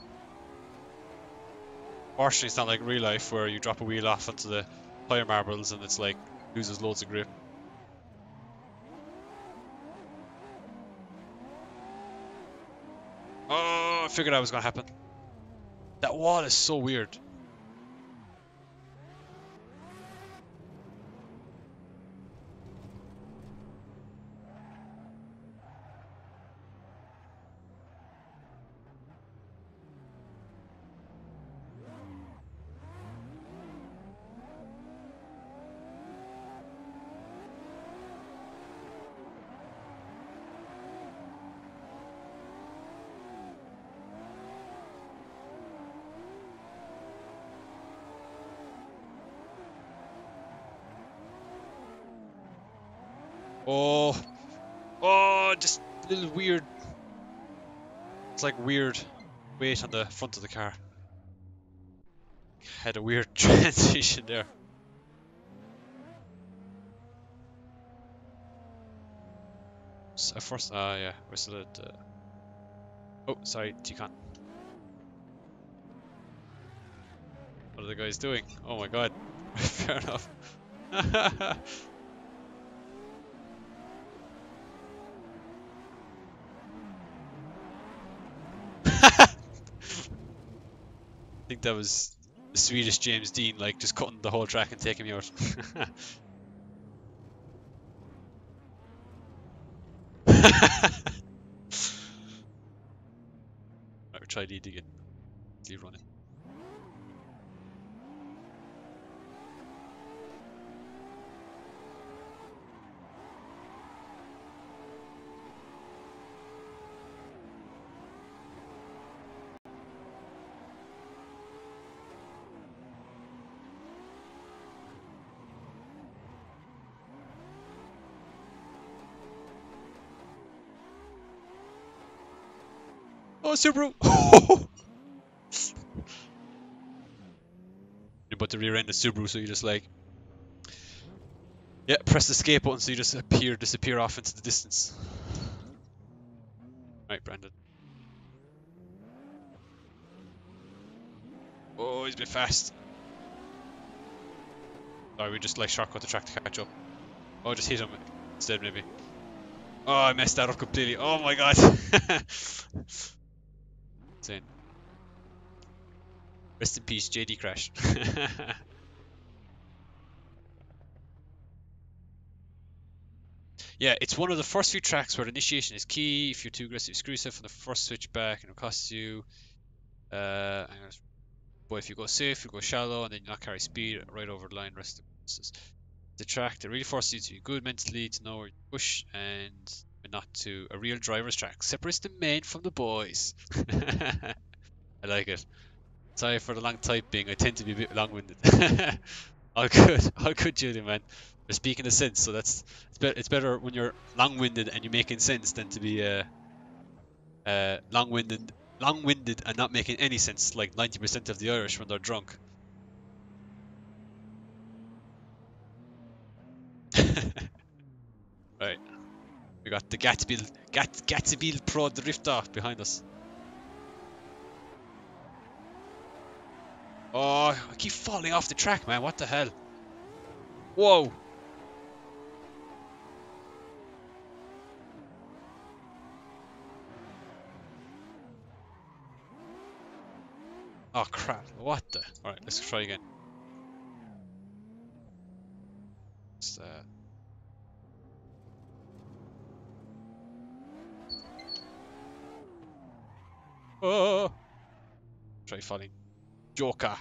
Fortunately, it's not like real life where you drop a wheel off onto the tire marbles and it's like loses loads of grip. Oh, I figured that was gonna happen. That wall is so weird. Oh, oh, just a little weird. It's like weird weight on the front of the car. Had a weird transition there. So first, yeah, we're still at. Oh, sorry, Tikan. What are the guys doing? Oh my god. Fair enough. I think that was the Swedish James Dean, like just cutting the whole track and taking me out. Right, we'll try lead again. Leave running. Oh, Subaru! You're about to rear end the Subaru, so you just like, yeah, press the escape button so you just disappear off into the distance. Right, Brandon. Oh, he's a bit fast. Sorry, we just like shortcut the track to catch up. Oh, just hit him instead, maybe. Oh, I messed that up completely. Oh my god. Insane. Rest in peace, JD Crash. Yeah, it's one of the first few tracks where initiation is key. If you're too aggressive, screw yourself on the first switch back and it'll cost you. But if you go safe, you go shallow, and then you not carry speed right over the line. Rest of the track that really forces you to be good mentally, to know where you push, and not to a real driver's track. Separates the men from the boys. I like it. Sorry for the long typing. I tend to be a bit long-winded. All good, Julian, man. You're speaking the sense, so it's better when you're long-winded and you're making sense than to be long-winded and not making any sense, like 90% of the Irish when they're drunk. Right, we got the Gatsby Pro Drifter behind us. Oh, I keep falling off the track, man. What the hell? Whoa! Oh crap! What the? All right, let's try again. Just, oh! Try falling. Joker.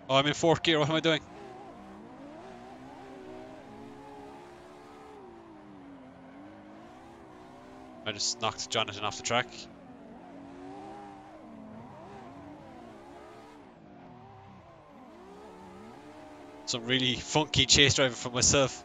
Oh, I'm in fourth gear. What am I doing? I just knocked Jonathan off the track. Some really funky chase driving for myself.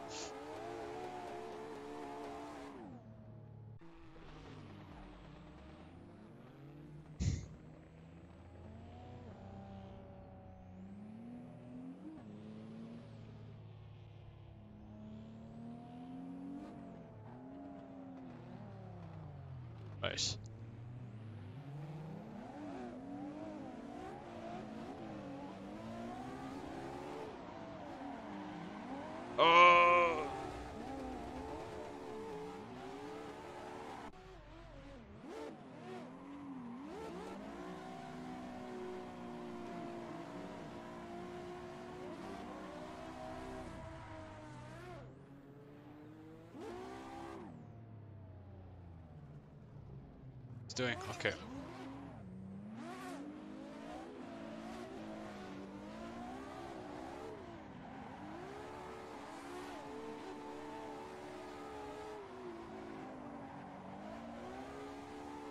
Right. Oh! It's doing okay.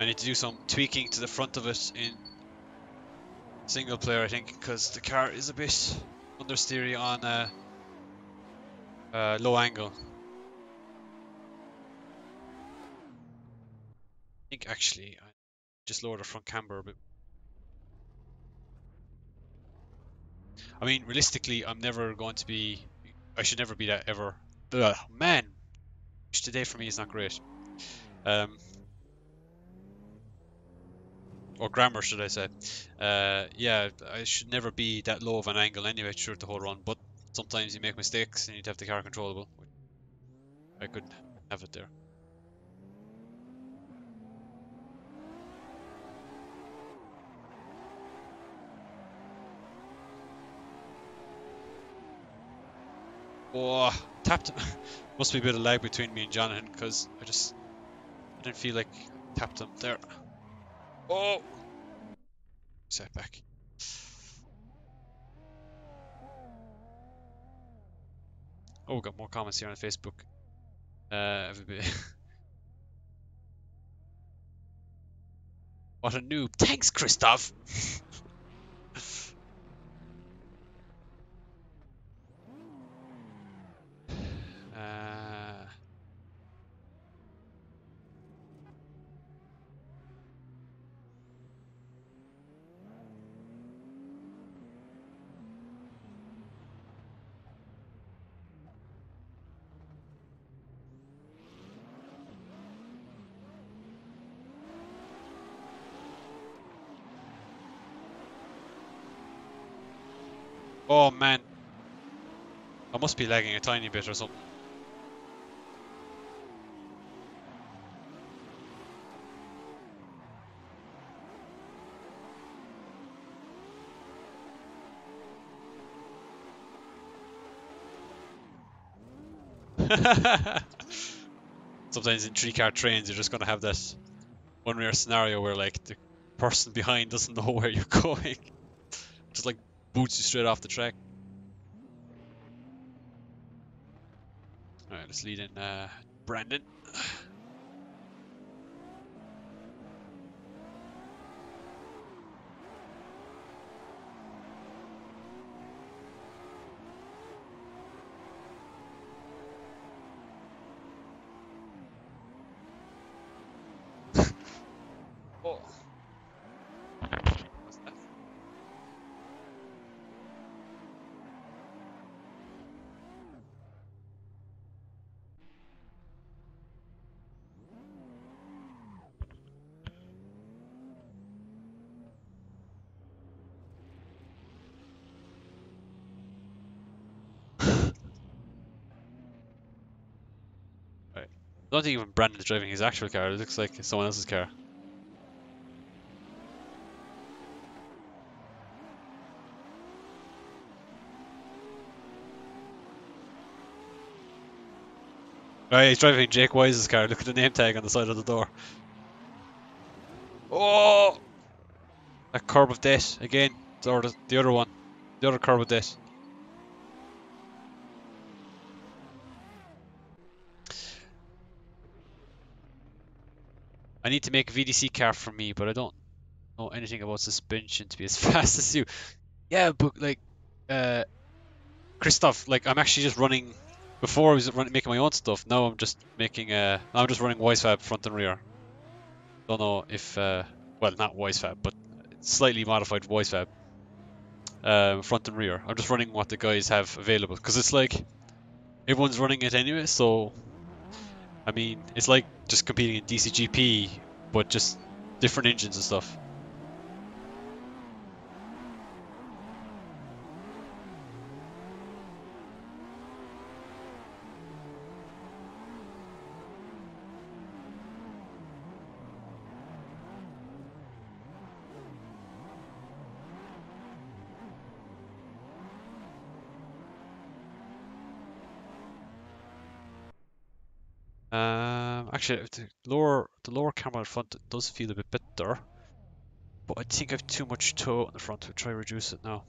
I need to do some tweaking to the front of it in single player, I think, because the car is a bit understeery on low angle. I think actually I just lowered the front camber a bit. I mean, realistically, I'm never going to be. I should never be that ever. Ugh, man, today for me is not great. Or grammar, should I say? Yeah, I should never be that low of an angle anyway throughout the whole run. But sometimes you make mistakes and you need to have the car controllable. I couldn't have it there. Oh, tapped him. Must be a bit of lag between me and Jonathan because I didn't feel like tapped him there. Oh, setback. Oh, we got more comments here on Facebook. Everybody. What a noob. Thanks, Christoph. uh, oh man, I must be lagging a tiny bit or something. Sometimes in three-car trains, you're just gonna have that one rare scenario where like the person behind doesn't know where you're going, just like boots you straight off the track. All right, let's lead in Brandon. Oh. What's that? Right. I don't think even Brandon's driving his actual car. It looks like someone else's car. Right, he's driving Jake Wise's car. Look at the name tag on the side of the door. Oh! That curb of death again. Or the other one. The other curb of death. I need to make a VDC car for me, but I don't know anything about suspension to be as fast as you. Yeah, but like, Christoph, like I'm actually just running. Before I was making my own stuff. Now I'm just making. I'm just running WiseFab front and rear. Don't know if, well, not WiseFab, but slightly modified WiseFab front and rear. I'm just running what the guys have available because it's like everyone's running it anyway. So I mean, it's like just competing in DCGP but just different engines and stuff. Actually, the lower camera in front does feel a bit better, but I think I have too much toe in the front. We'll try to reduce it now.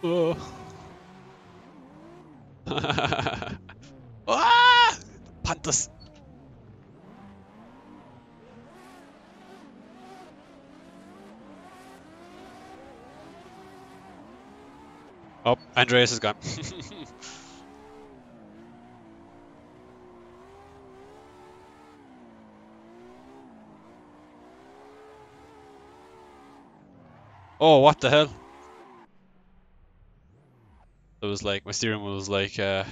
Oh. Ah! Pantas. Oh, Andreas is gone. Oh, what the hell? It was like, my steering wheel was like, no.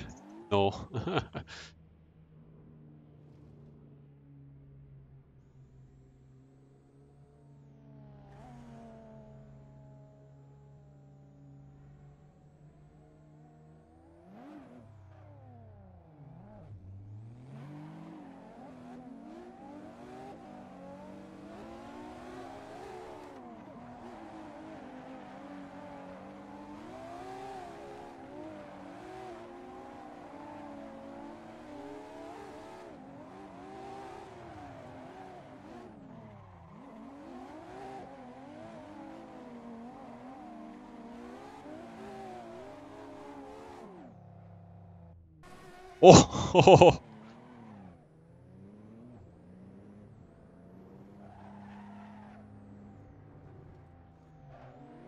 Oh!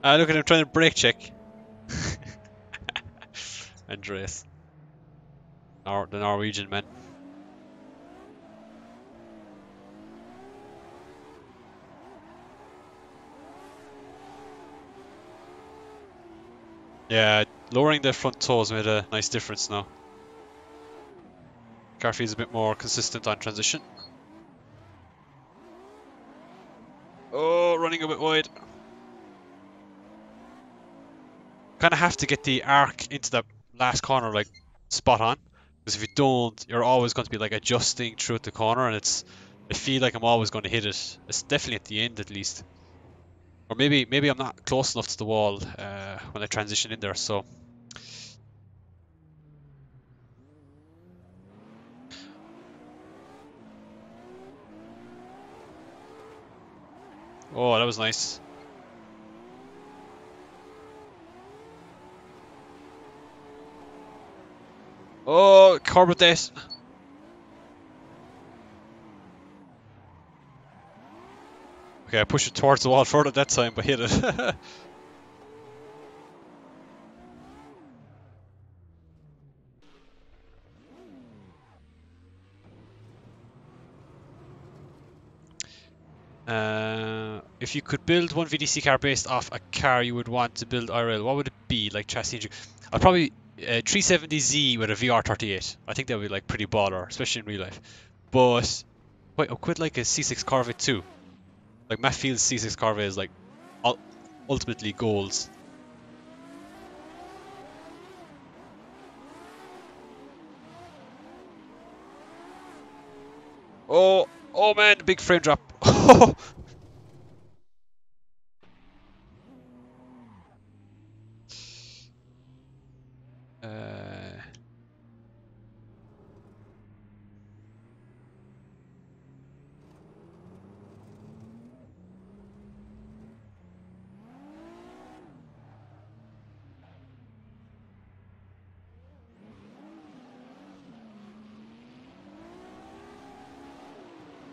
Look at him trying to brake check. Andreas. The Norwegian man. Yeah, lowering the front toes made a nice difference now. Car feels a bit more consistent on transition. Oh, running a bit wide. Kind of have to get the arc into that last corner like spot on, because if you don't, you're always going to be like adjusting throughout the corner, and I feel like I'm always going to hit it. It's definitely at the end at least, or maybe I'm not close enough to the wall when I transition in there. So oh, that was nice. Oh, curb with this. Okay, I pushed it towards the wall further that time, but hit it. If you could build one VDC car based off a car you would want to build IRL, what would it be? Like chassis? I'd probably 370Z with a VR38. I think that would be like pretty baller, especially in real life. But wait, I quit like a C6 Corvette too. Like Matt Field's C6 Corvette is like ultimately goals. Oh, oh man, big frame drop.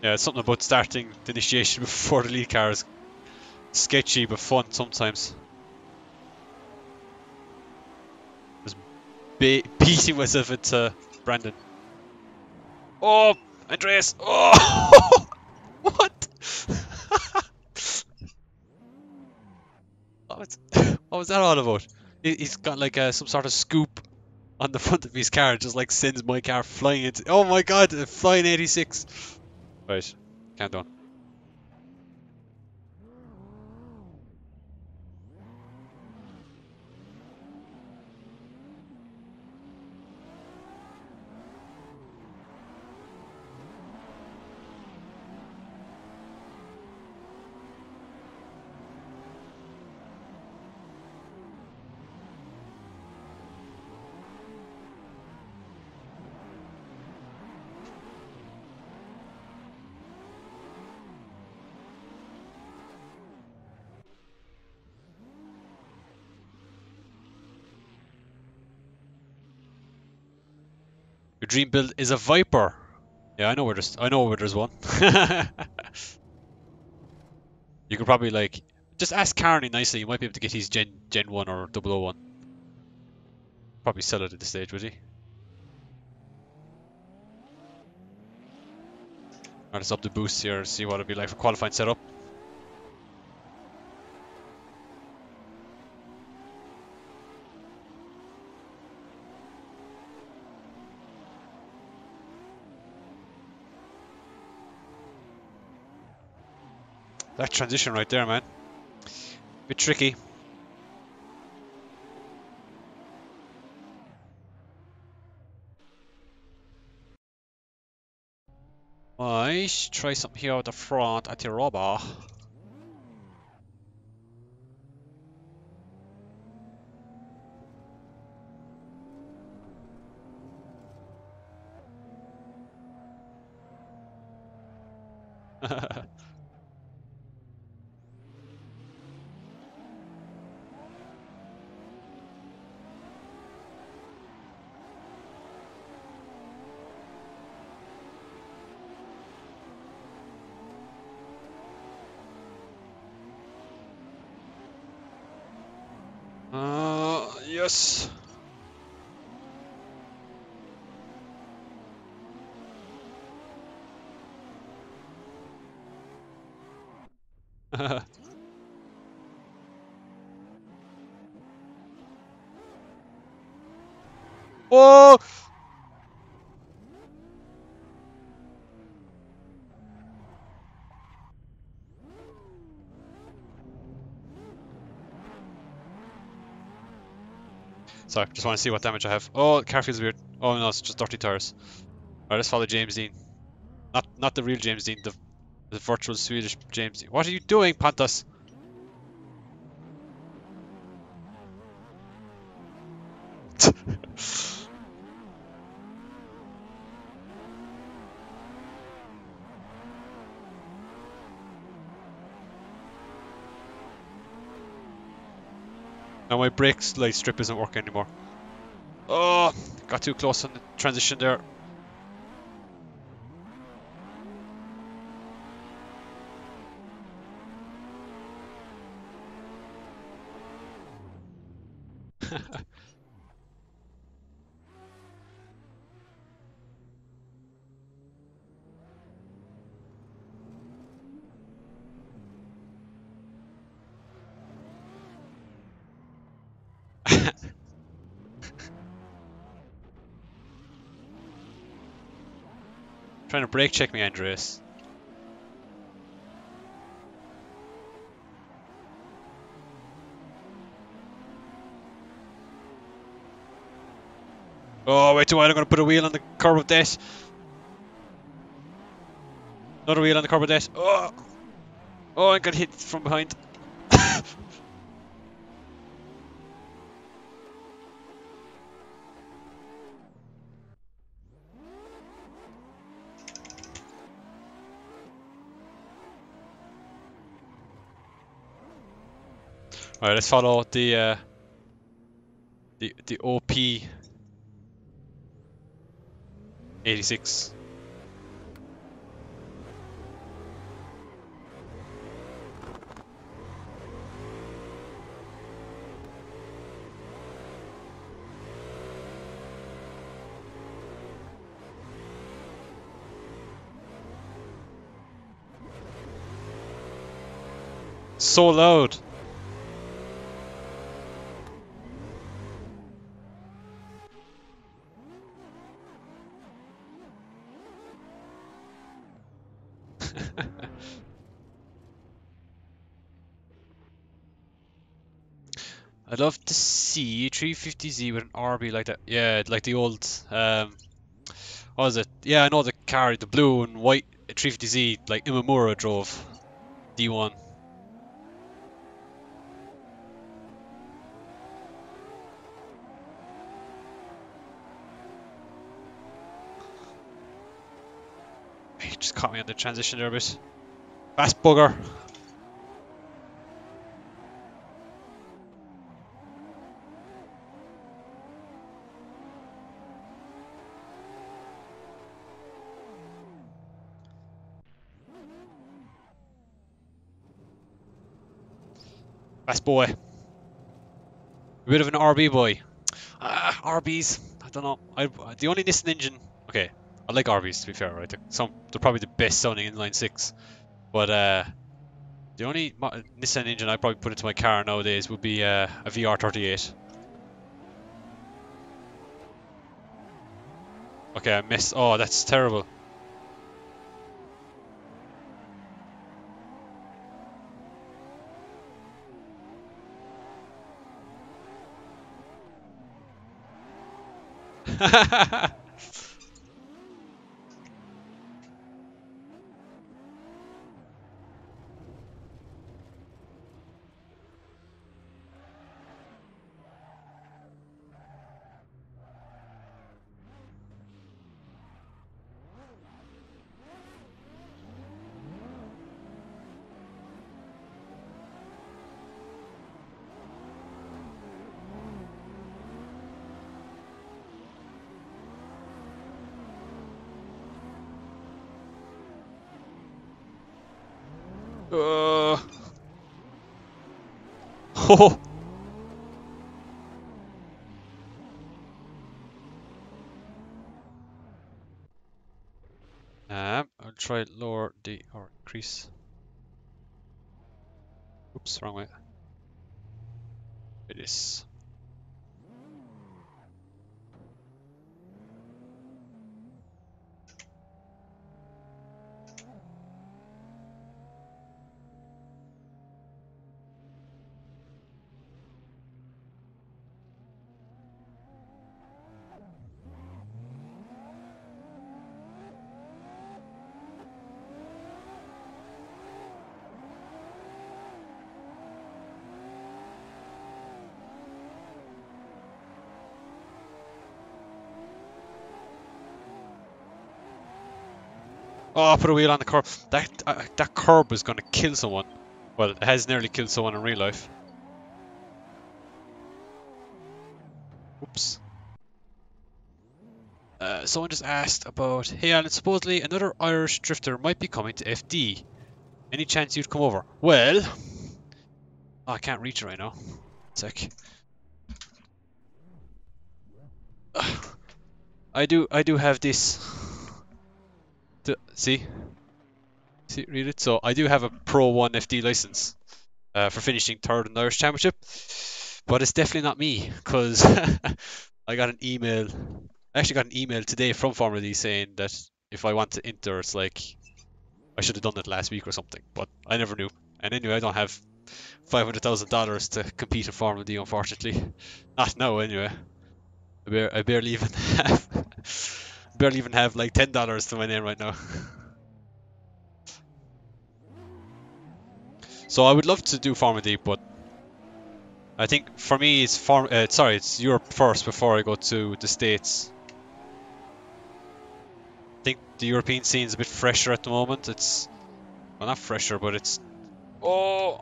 Yeah, it's something about starting the initiation before the lead car is sketchy but fun sometimes. Just beating myself into Brandon. Oh, Andreas! Oh, what? What was that all about? He's got like some sort of scoop on the front of his car, just like sends my car flying into. Oh my god, a flying 86. Right, calm down. Your dream build is a Viper. Yeah, I know where there's one. You could probably like just ask Carney nicely. You might be able to get his Gen 1 or 001. Probably sell it at this stage, would he? Or let's up the boost here, see what it'd be like for qualifying setup. That transition right there, man. Bit tricky. Might try something here at the front at your rubber. Yes. Oh! Sorry, just want to see what damage I have. Oh, car feels weird. Oh no, it's just dirty tires. Alright, let's follow James Dean. Not the real James Dean, the virtual Swedish James Dean. What are you doing, Pontus? Now my brakes light strip isn't working anymore. Oh, got too close on the transition there. Trying to brake check me, Andreas. Oh, wait too while, I'm going to put a wheel on the curb of death. Another wheel on the curb of death. Oh, oh, I got hit from behind. Alright, let's follow the OP 86. So loud. I'd love to see 350Z with an RB like that. Yeah, like the old, what was it? Yeah, I know the car, the blue and white 350Z, like Imamura drove. D1. He just caught me on the transition there a bit. Fast bugger. Fast boy. A bit of an RB boy. RBs. I don't know. The only Nissan engine. Okay, I like RBs to be fair, right? They're probably the best sounding inline six. But the only Nissan engine I probably put into my car nowadays would be a VR38. Okay, I missed. Oh, that's terrible. uh, oh. I'll try lower the or increase. Oops, wrong way. It is. Oh, put a wheel on the curb. That curb is going to kill someone. Well, it has nearly killed someone in real life. Oops. Someone just asked about, hey Alan, supposedly another Irish drifter might be coming to FD. Any chance you'd come over? Well, oh, I can't reach it right now. Sec. I do have this. See, read it. So I do have a Pro 1 FD license for finishing third in the Irish Championship, but it's definitely not me because I got an email. I actually got an email today from Formula D saying that if I want to enter, it's like I should have done it last week or something, but I never knew. And anyway, I don't have $500,000 to compete in Formula D, unfortunately. Not now, anyway. I barely even have like $10 to my name right now. So I would love to do Formula D, but I think for me it's it's Europe first before I go to the States. I think the European scene is a bit fresher at the moment. It's well, not fresher, but it's oh.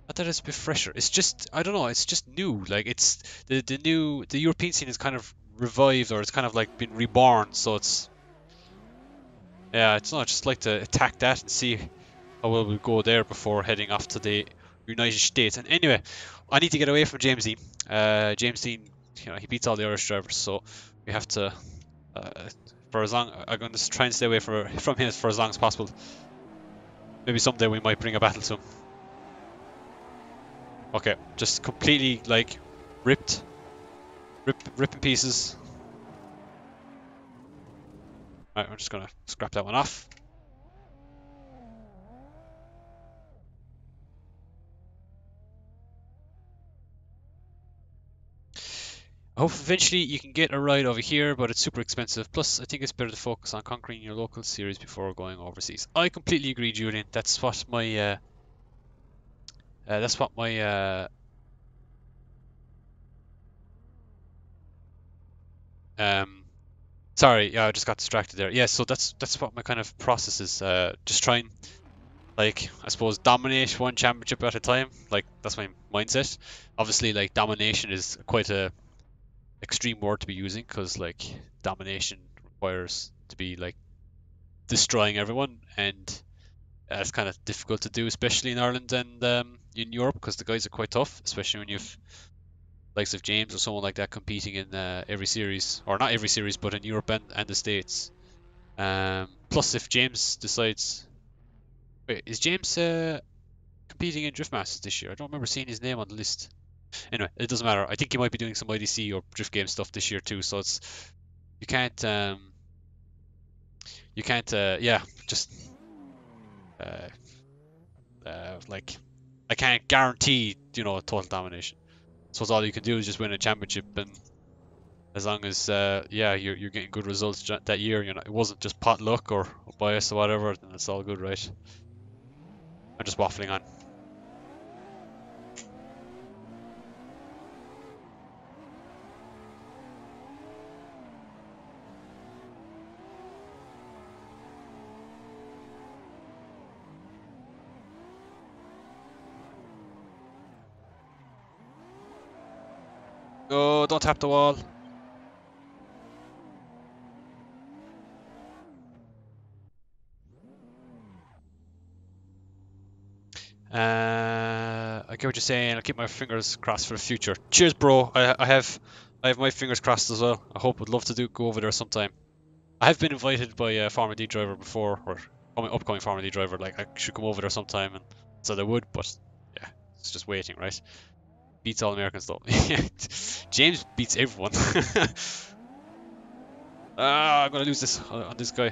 Not that it's a bit fresher. It's just I don't know. It's just new. Like it's the European scene is kind of revived or it's kind of like been reborn. So it's yeah. It's not just like to attack that and see how well we go there before heading off to the United States. And anyway, I need to get away from James Dean. James Dean, he beats all the Irish drivers, so we have to. For as long, I'm going to try and stay away from him for as long as possible. Maybe someday we might bring a battle to him. Okay, just completely like ripped, rip in pieces. Right, I'm just gonna scrap that one off. I hope eventually you can get a ride over here, but it's super expensive. Plus, I think it's better to focus on conquering your local series before going overseas. I completely agree, Julian. That's what my um sorry, yeah, I just got distracted there. Yeah, so that's what my kind of process is. Just try and, like, I suppose, dominate one championship at a time. Like, that's my mindset. Obviously, like, domination is quite a extreme word to be using, because like domination requires to be like destroying everyone, and it's kind of difficult to do, especially in Ireland and in Europe, because the guys are quite tough, especially when you've likes of James or someone like that competing in every series, or not every series, but in Europe and the States. Plus, if James decides, wait, is James competing in Drift Masters this year? I don't remember seeing his name on the list. Anyway, it doesn't matter. I think he might be doing some IDC or Drift Game stuff this year too. So it's you can't yeah, just uh, like, I can't guarantee, total domination. So all you can do is just win a championship, and as long as yeah, you're getting good results that year, it wasn't just pot luck or bias or whatever, then it's all good, right? I'm just waffling on. Oh, don't tap the wall. I get what you're saying. I'll keep my fingers crossed for the future. Cheers, bro. I have my fingers crossed as well. I hope, would love to go over there sometime. I have been invited by a Farmer D driver before, or upcoming Farmer D driver. Like, I should come over there sometime, and said I would, but yeah, it's just waiting, right? Beats all Americans though. James beats everyone. I'm gonna lose this on this guy.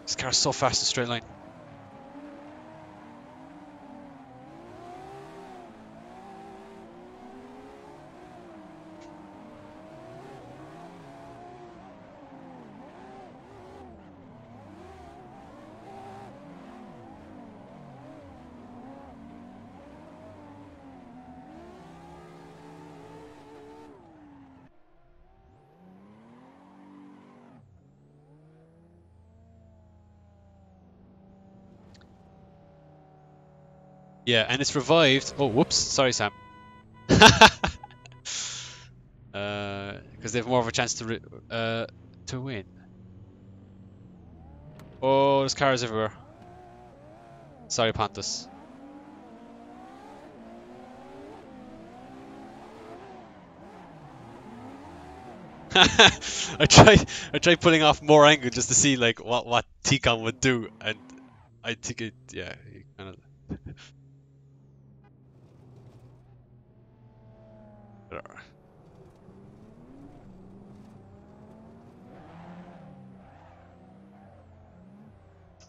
This car's so fast in straight line. Yeah, and it's revived. Oh, whoops. Sorry, Sam. Because they have more of a chance to win. Oh, there's cars everywhere. Sorry, Pontus. I tried putting off more angle just to see like what T-Con would do, and I think it, yeah, he kind of.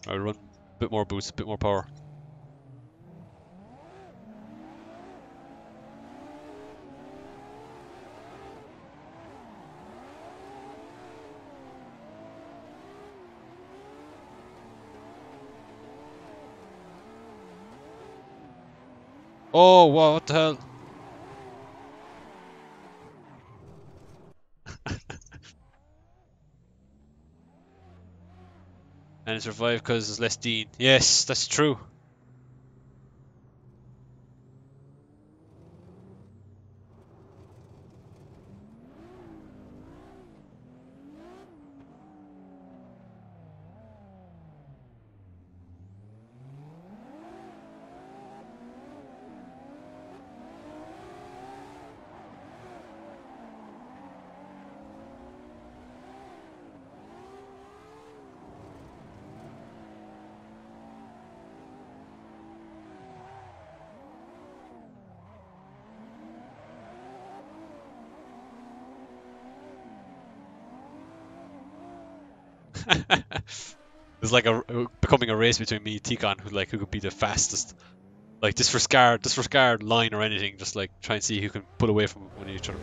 I run a bit more boost, a bit more power. Oh, wow, what the hell? And it's revived because there's less Dean. Yes, that's true. It's like becoming a race between me and Tikon, who could be the fastest. Like disregard line or anything. Just like try and see who can pull away from one of each other.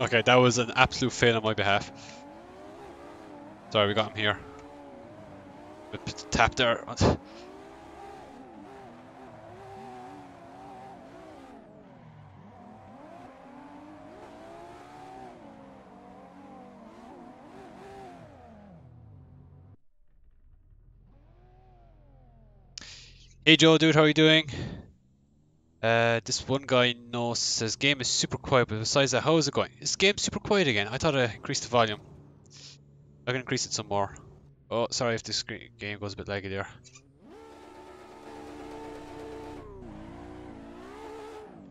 Okay, that was an absolute fail on my behalf. Sorry, we got him here. Tap there. Hey Joe, dude, how are you doing? This one guy knows says game is super quiet, but besides that, how is it going? Is game super quiet again? I thought I increased the volume. I can increase it some more. Oh, sorry if this game goes a bit laggy there.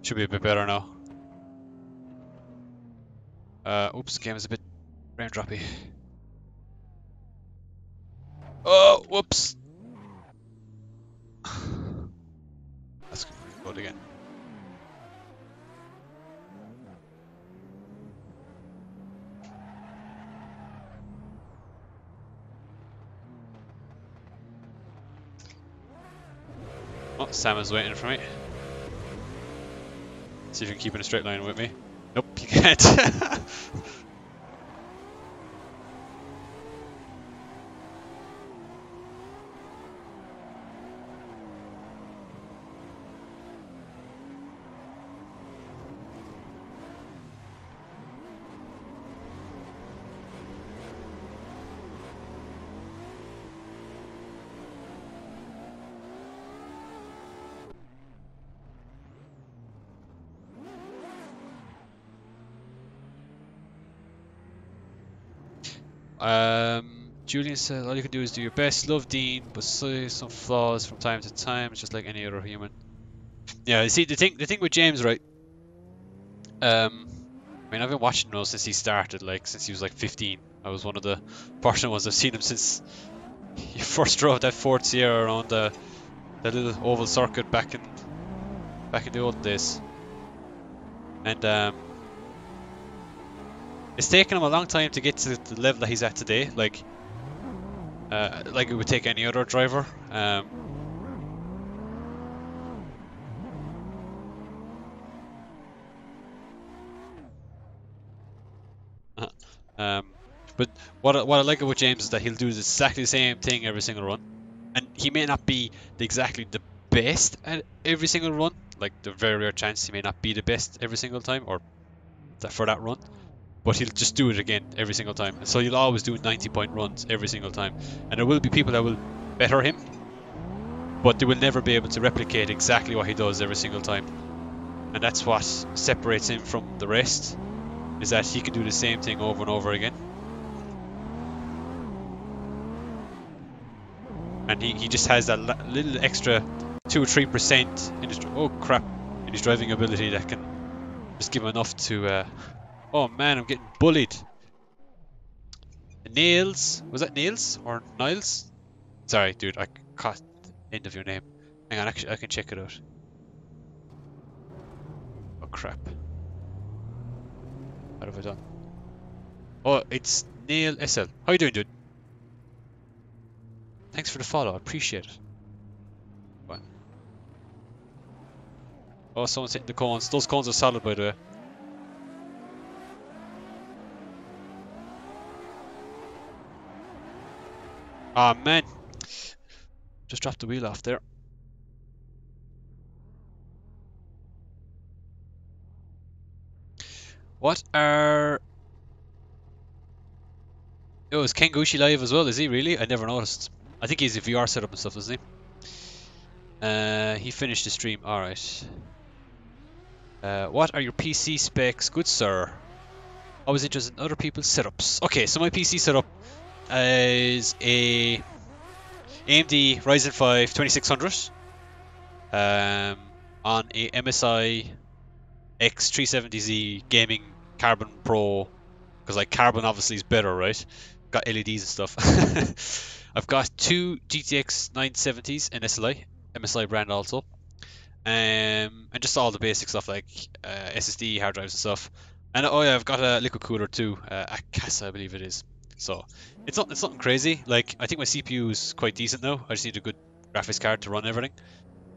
Should be a bit better now. Oops, game is a bit raindroppy. Oh, whoops. That's good again. Oh, Sam is waiting for me. See if you can keep in a straight line with me. Nope, you can't. Julian said all you can do is do your best. Love Dean, but see some flaws from time to time. It's just like any other human. Yeah, you see the thing with James, right? I mean, I've been watching him since he started, like since he was like 15. I was one of the fortunate ones. I've seen him since he first drove that Ford Sierra around that little oval circuit back in the old days. And it's taken him a long time to get to the level that he's at today. Like it would take any other driver. But what I like about James is that he'll do exactly the same thing every single run, and he may not be exactly the best at every single run. Like the very rare chance he may not be the best every single time, or for that run. But he'll just do it again every single time. And so you'll always do 90-point runs every single time. And there will be people that will better him, but they will never be able to replicate exactly what he does every single time. And that's what separates him from the rest, is that he can do the same thing over and over again. And he just has that little extra 2 or 3% in his, oh crap, in his driving ability that can just give him enough to oh man, I'm getting bullied. Nails, was that Nails or Niles? Sorry dude, I caught the end of your name. Hang on, actually I can check it out. Oh crap. What have I done? Oh, it's Neil SL. How you doing, dude? Thanks for the follow, I appreciate it. What? Oh, someone's hitting the cones. Those cones are solid, by the way. Ah man, just dropped the wheel off there. What are... Oh, is Kengushi live as well? Is he really? I never noticed. I think he's a VR setup and stuff, isn't he? He finished the stream. Alright. What are your PC specs, good sir? I was interested in other people's setups. Okay, so my PC setup is a AMD Ryzen 5 2600 on a MSI X370Z gaming Carbon Pro, because like Carbon obviously is better, right? Got LEDs and stuff. I've got two GTX 970s in SLI, MSI brand also, and just all the basic stuff like SSD, hard drives and stuff. And oh yeah, I've got a liquid cooler too, a Casa I believe it is. So it's nothing crazy. Like I think my CPU is quite decent now. I just need a good graphics card to run everything.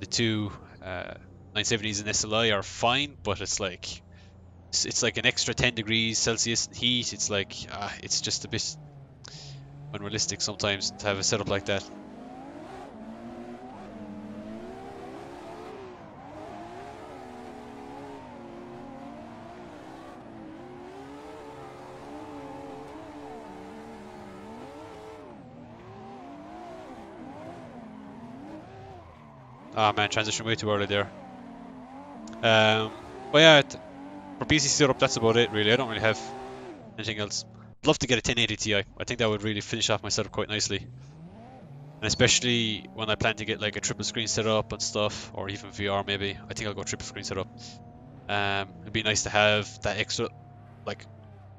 The two 970s in SLI are fine, but it's like an extra 10 degrees Celsius in heat. It's like it's just a bit unrealistic sometimes to have a setup like that. Ah man, transition way too early there. But yeah, for PC setup, that's about it really. I don't really have anything else. I'd love to get a 1080 Ti. I think that would really finish off my setup quite nicely. And especially when I plan to get like a triple screen setup and stuff, or even VR maybe. I think I'll go triple screen setup. It'd be nice to have that extra like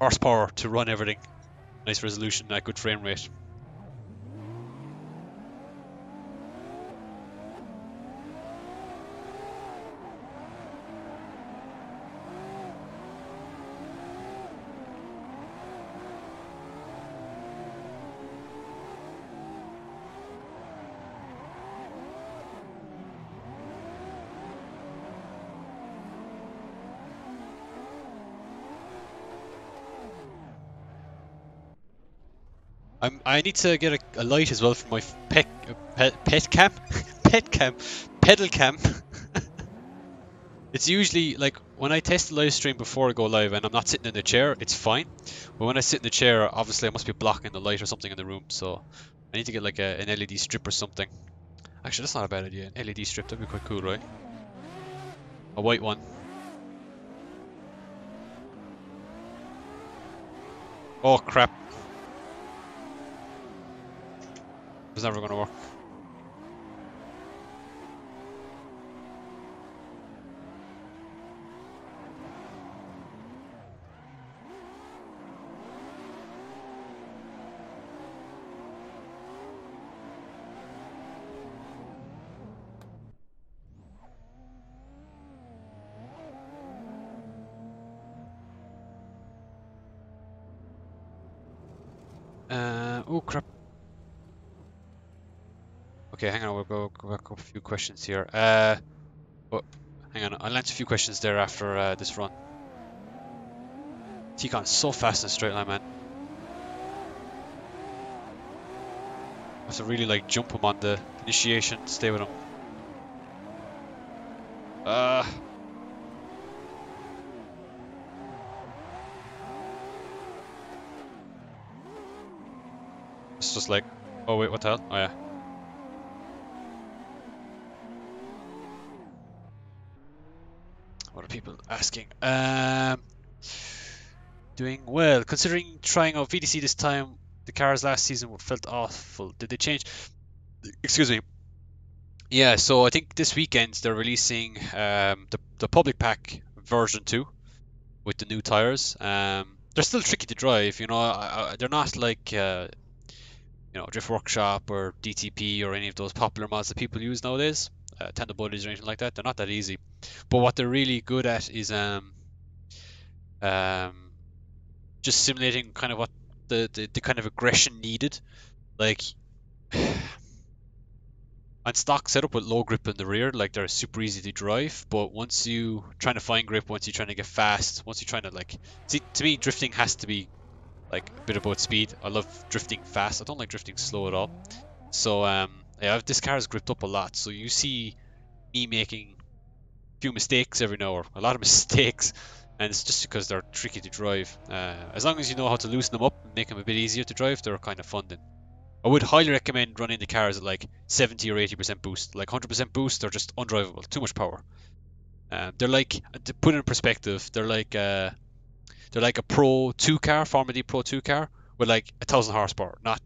horsepower to run everything. Nice resolution, that good frame rate. I need to get a light as well for my pet cam, pet cam, pedal cam. It's usually like when I test the live stream before I go live and I'm not sitting in the chair, it's fine. But when I sit in the chair, obviously I must be blocking the light or something in the room. So I need to get like an LED strip or something. Actually, that's not a bad idea. An LED strip, that'd be quite cool, right? A white one. Oh crap! It's never gonna work. Oh crap. Okay, hang on, we'll go back up a few questions here. Oh, hang on, I'll answer a few questions there after this run. T-Con's so fast in a straight line, man. I have to really like jump him on the initiation to stay with him. It's just like, oh wait, what the hell? Oh yeah. What are people asking? Doing well. Considering trying out VDC this time, the cars last season felt awful. Did they change? Excuse me. Yeah, so I think this weekend they're releasing the public pack version 2 with the new tires. They're still tricky to drive, you know. They're not like you know, Drift Workshop or DTP or any of those popular mods that people use nowadays. Tandem Buddies or anything like that. They're not that easy. But what they're really good at is um, just simulating kind of what the kind of aggression needed. Like on stock setup with low grip in the rear, like they're super easy to drive. But once you trying to find grip, once you're trying to get fast, once you're trying to like, see, to me drifting has to be like a bit about speed. I love drifting fast. I don't like drifting slow at all. So yeah, this car is gripped up a lot. So you see me making a few mistakes every now, or a lot of mistakes, and it's just because they're tricky to drive. As long as you know how to loosen them up and make them a bit easier to drive, they're kind of fun then. I would highly recommend running the cars at like 70 or 80% boost. Like 100% boost, they're just undrivable. Too much power. They're like, to put it in perspective, they're like a Pro 2 car, Formula D Pro 2 car with like 1,000 horsepower, not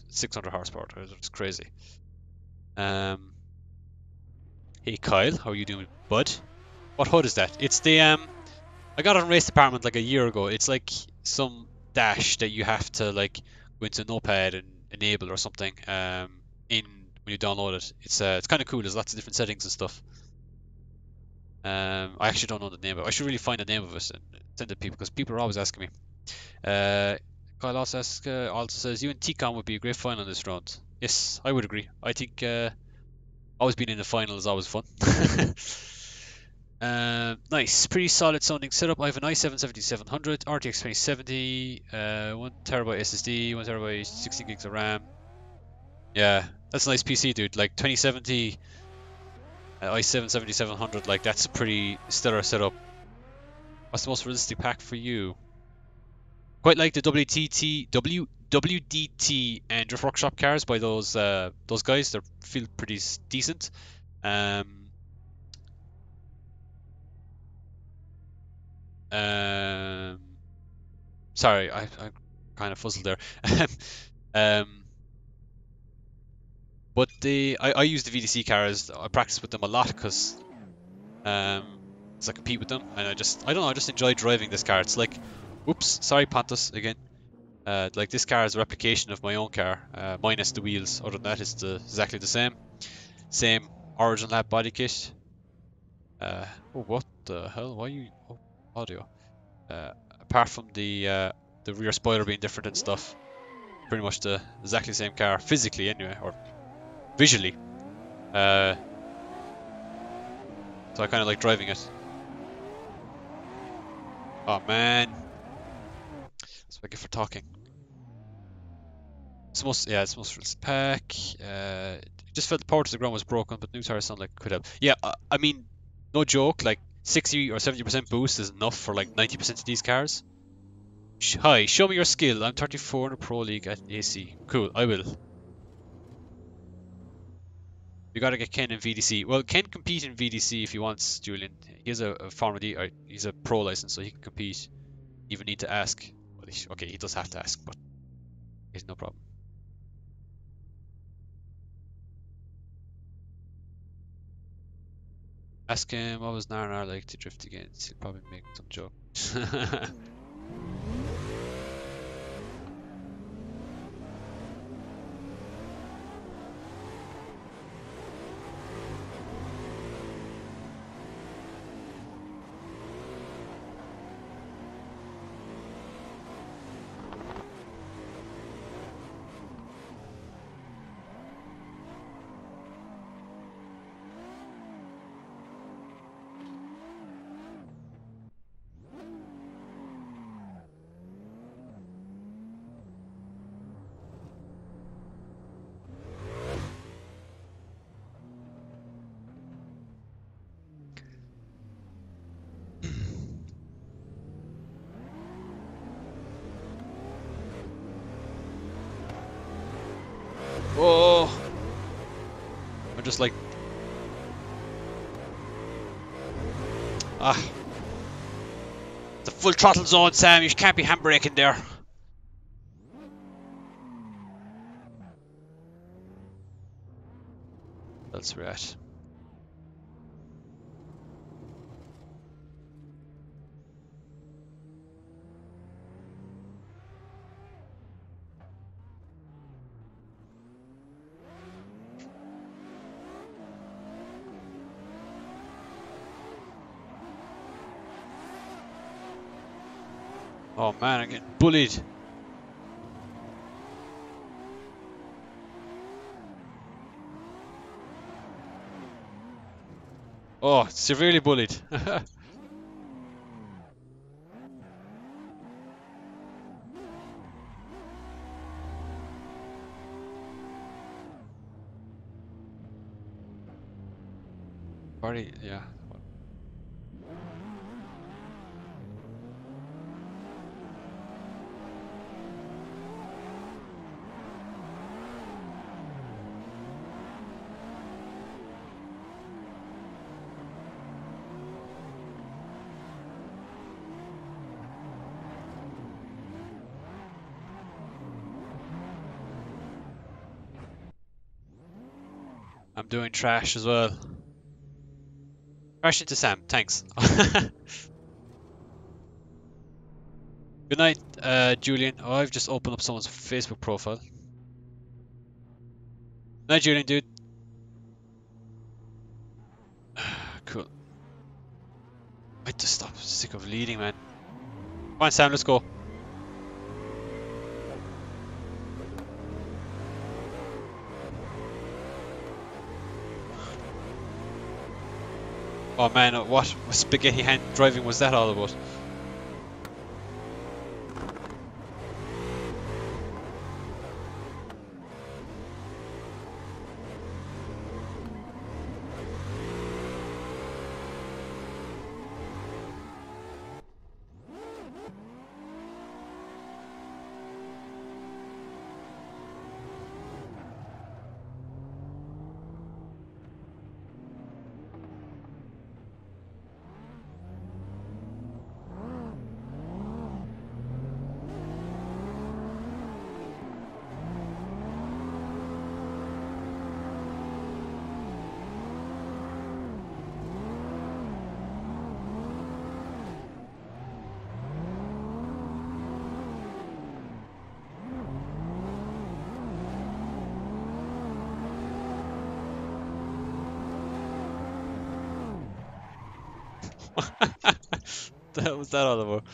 600 horsepower. It's crazy. Um, hey Kyle, how are you doing, bud? What HUD is that? It's the I got it in race department like a year ago. It's like some dash that you have to like go into Notepad and enable or something. In when you download it, it's kind of cool. There's lots of different settings and stuff. I actually don't know the name of it. I should really find the name of it and send it to people because people are always asking me. Kyle also says you and T-Con would be a great final this round. Yes, I would agree. I think always being in the final is always fun. Nice, pretty solid sounding setup. I have an i7 7700, RTX 2070, 1TB SSD, 1TB, 16 gigs of RAM. Yeah, that's a nice PC, dude. Like 2070, i7 7700, like that's a pretty stellar setup. What's the most realistic pack for you? Quite like the WDT and Drift Workshop cars by those guys. They feel pretty decent. Um, um, Sorry, I kind of fuzzled there. um, but I use the VDC cars. I practice with them a lot because um, I compete with them, and I don't know, I just enjoy driving this car. It's like, oops, sorry, Pontus again. Like this car is a replication of my own car, minus the wheels. Other than that, it's exactly the same. Same Origin Lab body kit. Oh, what the hell? Why you audio? Apart from the rear spoiler being different and stuff, pretty much the exactly the same car physically anyway, or visually. Uh, so I kind of like driving it. Oh man, that's what I get for talking. It's most for this pack. Just felt the power to the ground was broken, but new tires sound like it could help. Yeah, I mean, no joke. Like 60 or 70% boost is enough for like 90% of these cars. Hi, show me your skill. I'm 34 in a pro league at AC. Cool, I will. We gotta get Ken in VDC. Well, Ken can compete in VDC if he wants, Julian. He has a Formula D. He's a pro license, so he can compete. Even need to ask. Well, okay, he does have to ask, but he's no problem. Ask him what was Narnar like to drift against. He'll probably make some joke. Oh, I'm just like, it's a full throttle zone, Sam. You can't be handbraking there. That's right. Oh man, I'm getting bullied. Oh, severely bullied. 40, yeah. I'm doing trash as well. Crash into Sam, thanks. Good night, Julian. Oh, I've just opened up someone's Facebook profile. Night, Julian, dude. Cool. I just stop. Sick of leading, man. Come on, Sam, let's go. Oh man, what spaghetti hand driving was that all about? The hell was that all about?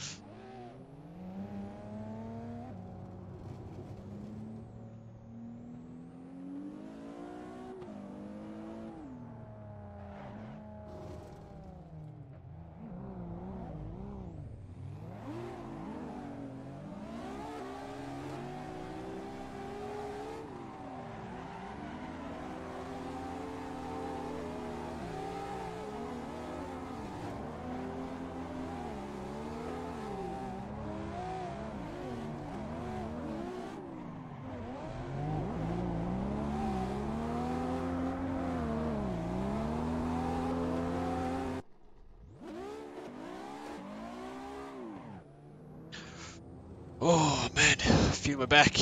Oh man, feel my back.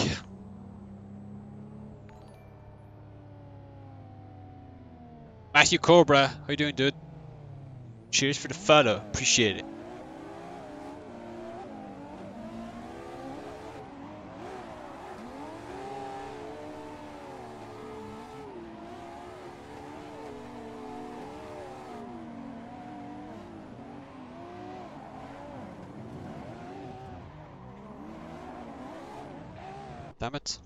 Matthew Cobra, how you doing, dude? Cheers for the follow, appreciate it. Damn it.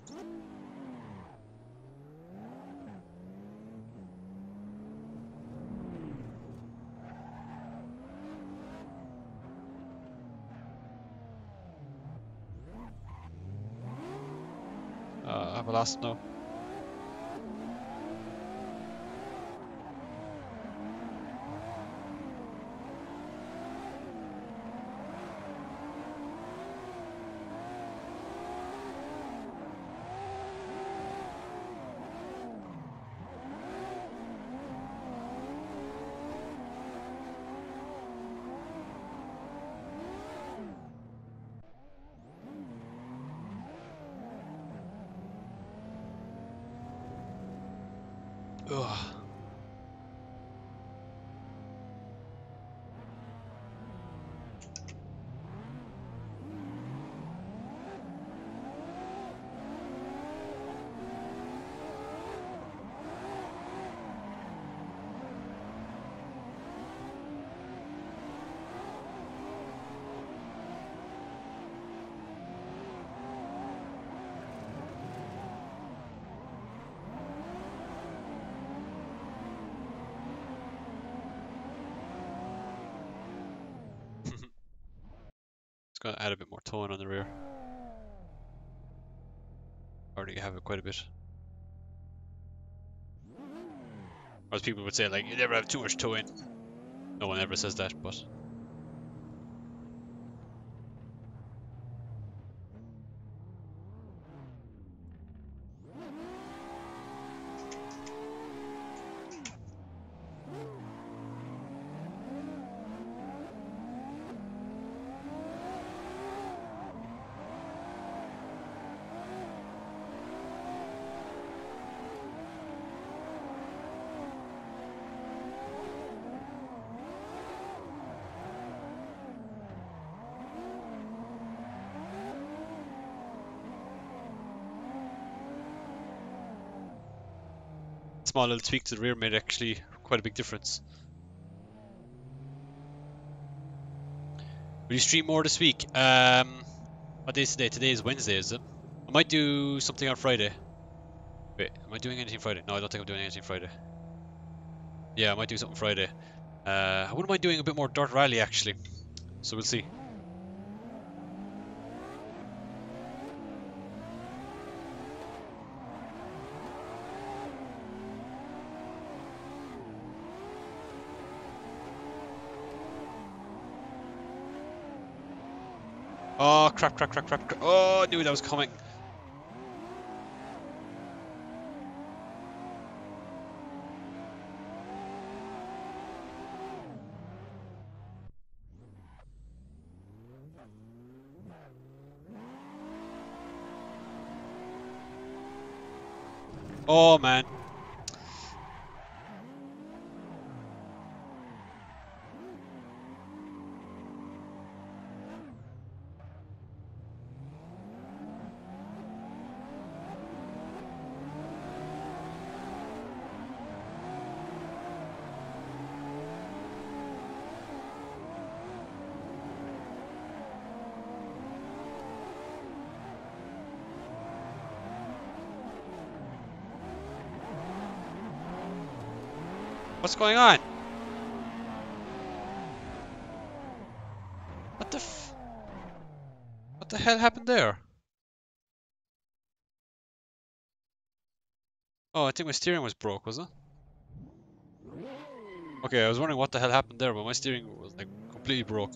I have a last no. Ugh. It's gonna add a bit more tone on the rear. Already have it quite a bit. Or as people would say, like, you never have too much toe in. No one ever says that, but... Small little tweak to the rear made actually quite a big difference. Will you stream more this week? What day is today? Today is Wednesday, is it? I might do something on Friday. Wait, am I doing anything Friday? No, I don't think I'm doing anything Friday. Yeah, I might do something Friday. I wouldn't mind doing a bit more dirt rally actually. So we'll see. Oh, crap. Oh, I knew that was coming. Oh, man. What's going on? What the hell happened there? Oh, I think my steering was broke, was it? Okay, I was wondering what the hell happened there, but my steering was like completely broke.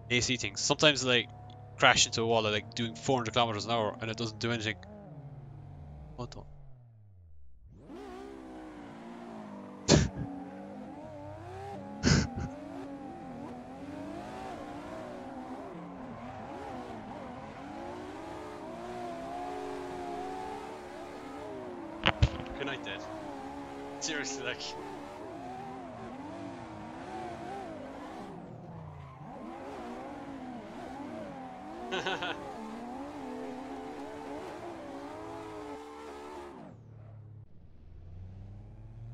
AC things. Sometimes like crash into a wall at like doing 400 kilometers an hour and it doesn't do anything. What the? Good night, Dad. Seriously, like.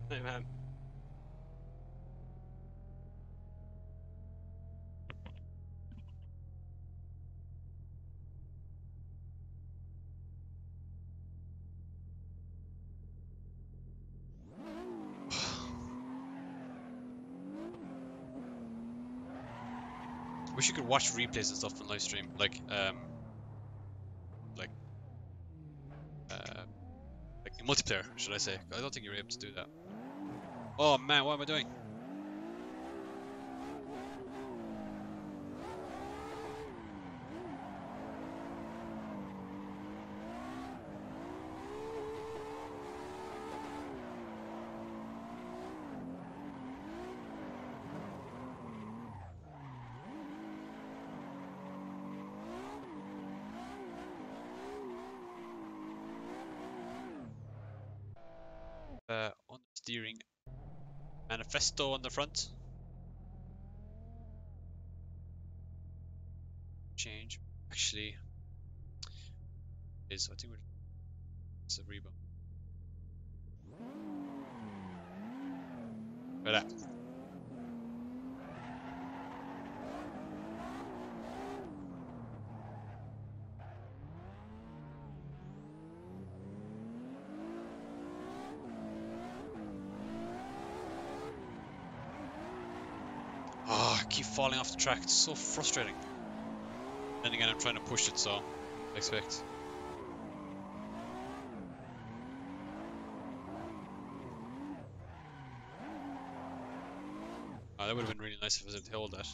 Hey, man. Wish you could watch replays and stuff on live stream, like like in multiplayer, should I say? I don't think you're able to do that. Oh man, what am I doing? On the steering, manifesto on the front. Change. Actually, is I think it's a rebound. Right. Oh, I keep falling off the track. It's so frustrating. Then again, I'm trying to push it, so I expect. that would have been really nice if I was able to hold that.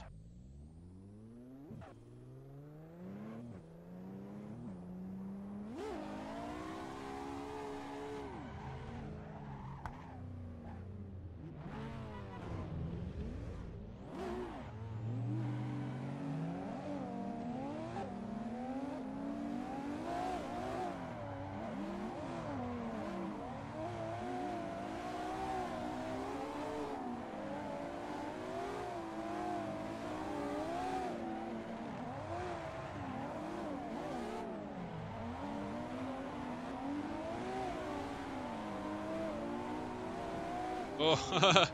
Oh, got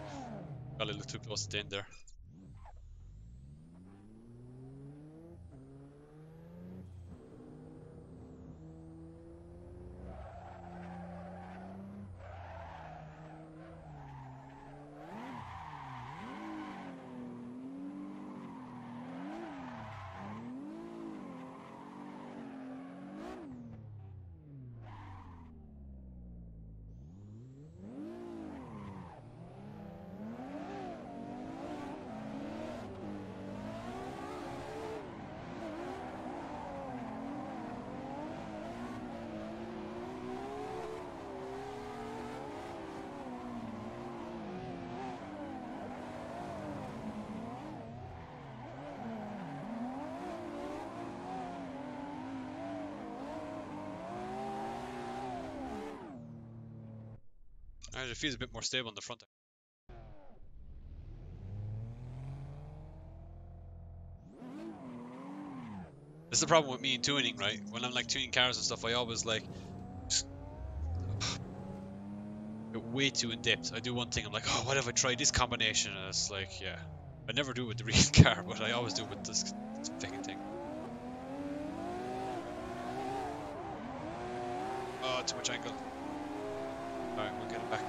a little too close to the end there. Alright, it feels a bit more stable on the front. This is the problem with me in tuning, right? When I'm like tuning cars and stuff, I always like just get way too in depth. I do one thing, I'm like, oh, what if I try this combination? And it's like, yeah, I never do it with the real car, but I always do it with this fucking thing. Oh, too much angle. Alright, we'll get it back.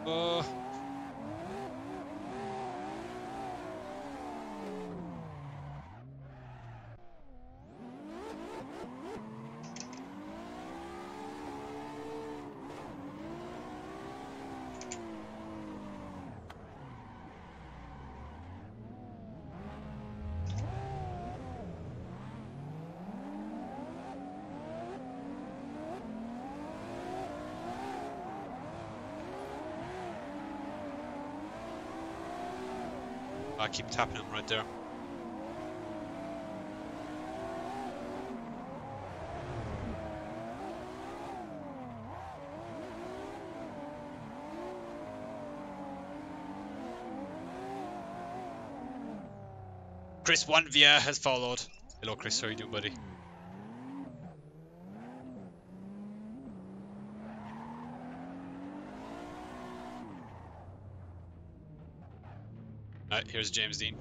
Oh. I keep tapping him right there. Chris 1 via has followed. Hello Chris, how are you doing, buddy? Alright, here's James Dean.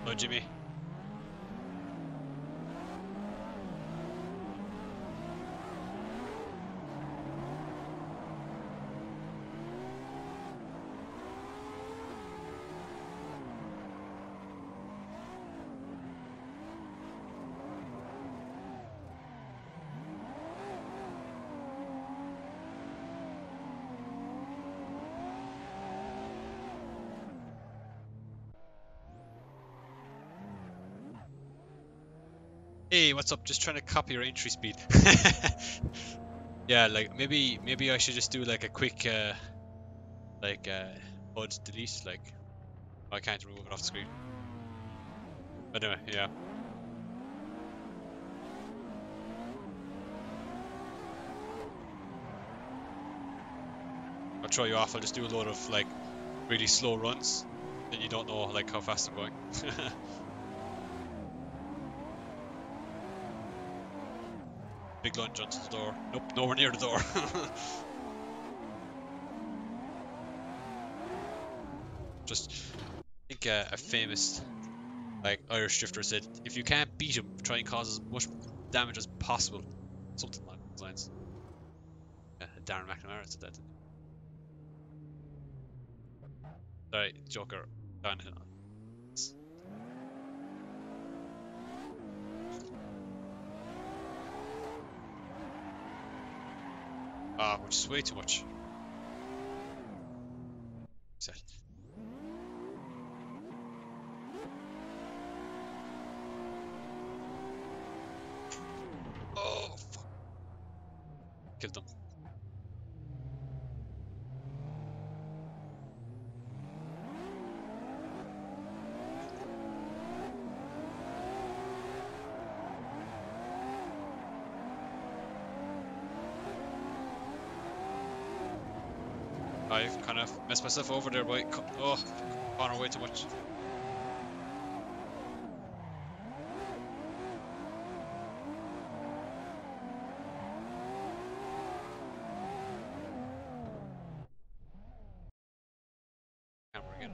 Hello Jimmy. Hey, what's up? Just trying to copy your entry speed. Yeah, like maybe I should just do like a quick HUD delete. Like I can't remove it off the screen. But anyway, yeah. I'll throw you off. I'll just do a load of like really slow runs, then you don't know like how fast I'm going. Big lunge onto the door. Nope, nowhere near the door. Just I think a famous like Irish drifter said, if you can't beat him, try and cause as much damage as possible. Something like those lines. Yeah, Darren McNamara said that. Sorry, Joker. Down. which is way too much. Set. Oh, fuck. Killed them. I've kind of messed myself over there by corner way too much. Camera again.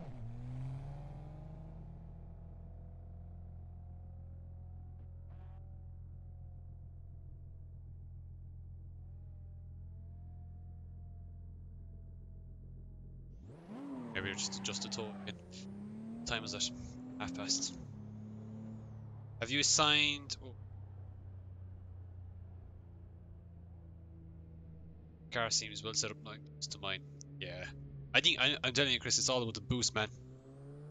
Maybe just adjust the toe again. What time is it? 1:30. Have you assigned? Oh, car seems well set up next to mine. Yeah, I think I'm telling you, Chris, it's all about the boost, man.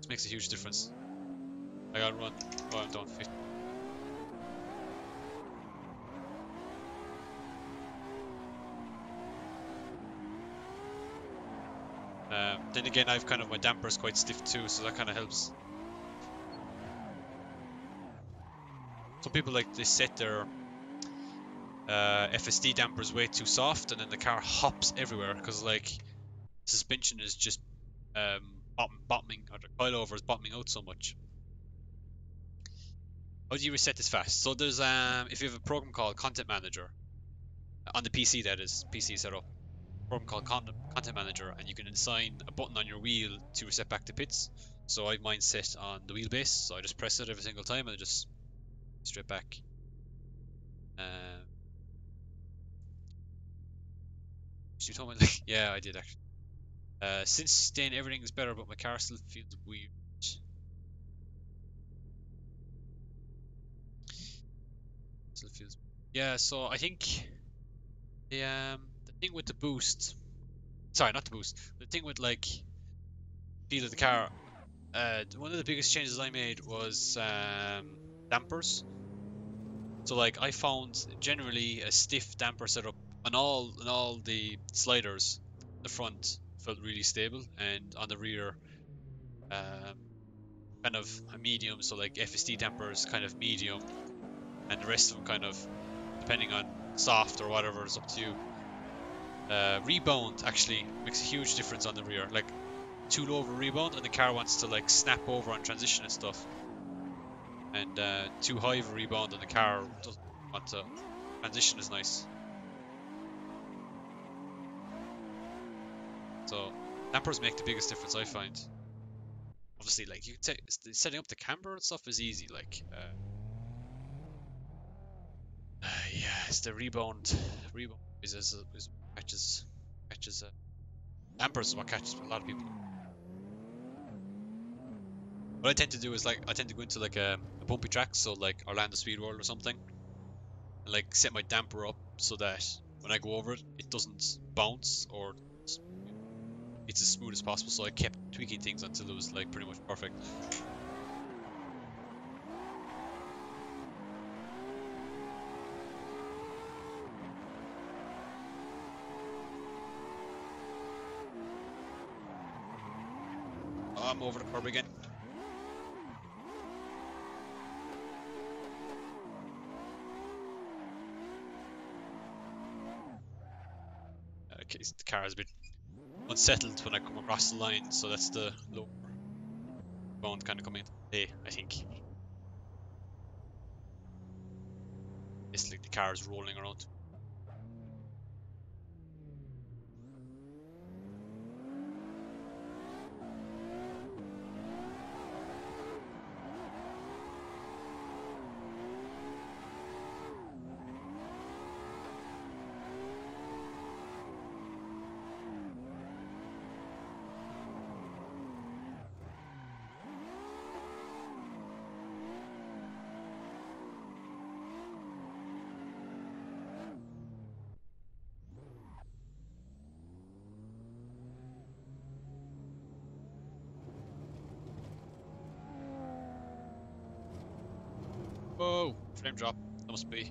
It makes a huge difference. I got run. Oh, I'm down 50. Then again, I've kind of my damper's quite stiff too, so that kind of helps. Some people like they set their FSD dampers way too soft, and then the car hops everywhere because like suspension is just bottoming, or the coilover is bottoming out so much. How do you reset this fast? So there's if you have a program called Content Manager on the PC, that is PC setup, program called Content Manager, and you can assign a button on your wheel to reset back to pits. So I have mine set on the wheelbase, so I just press it every single time and it just straight back. You told me, like, yeah, I did actually. Since then, everything is better, but my car still feels weird. Still feels. Yeah, so I think the thing with the boost. Sorry, not the boost. The thing with like feel of the car. One of the biggest changes I made was dampers. So like I found generally a stiff damper setup on all the sliders. The front felt really stable, and on the rear, um, kind of a medium. So like FSD dampers, kind of medium, and the rest of them kind of depending on soft or whatever is up to you. Rebound actually makes a huge difference on the rear. Like too low of a rebound, and the car wants to like snap over on transition and stuff. And too high of a rebound, and the car doesn't want to transition as nice. So dampers make the biggest difference, I find. Obviously, like you can take setting up the camber and stuff is easy. Like, yeah, it's the rebound is catches dampers is what catches a lot of people. What I tend to do is like I tend to go into like a bumpy track, so like Orlando Speed World or something, and like set my damper up so that when I go over it, it doesn't bounce or it's as smooth as possible. So I kept tweaking things until it was like pretty much perfect. Oh, I'm over the curb again. Okay, the car is a bit unsettled when I come across the line, so that's the lower bound kind of coming into play, I think. It's like the car is rolling around. Frame drop. That must be.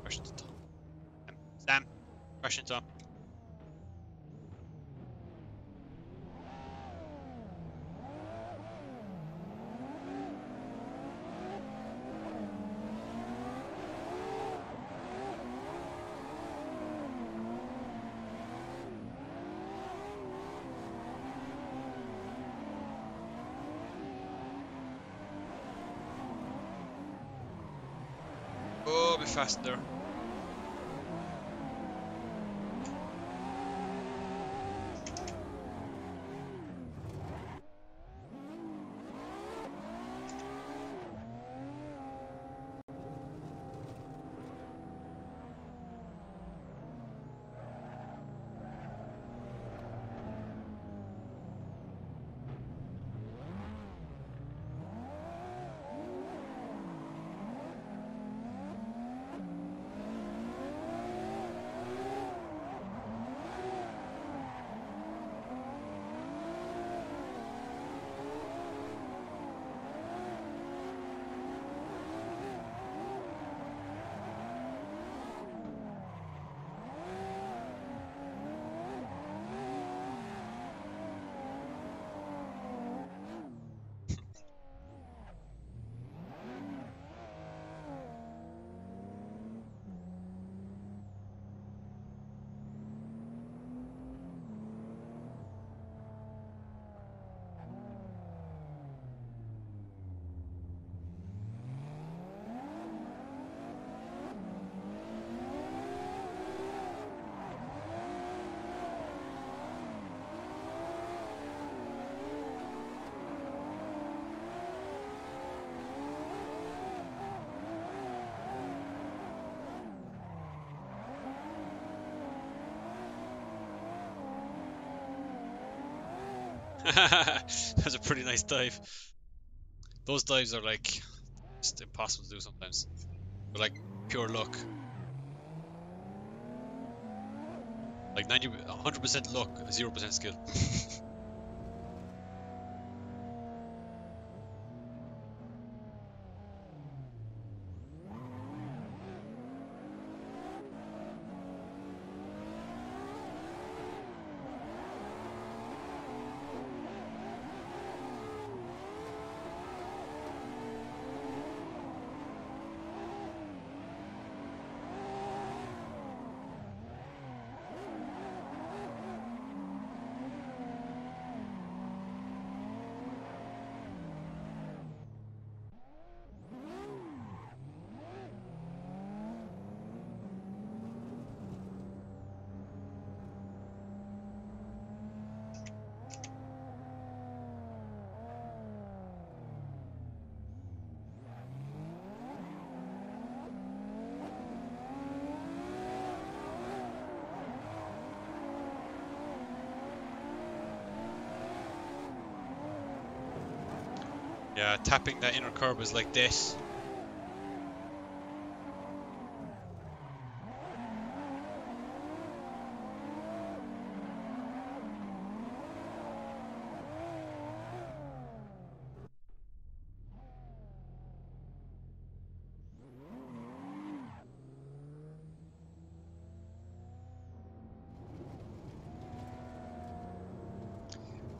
Crash into Tom. Sam, crash into Tom. Oh, a bit fast there. That's a pretty nice dive. Those dives are like just impossible to do sometimes. They're like pure luck. Like 100% luck, 0% skill. Yeah, tapping that inner curb is like this.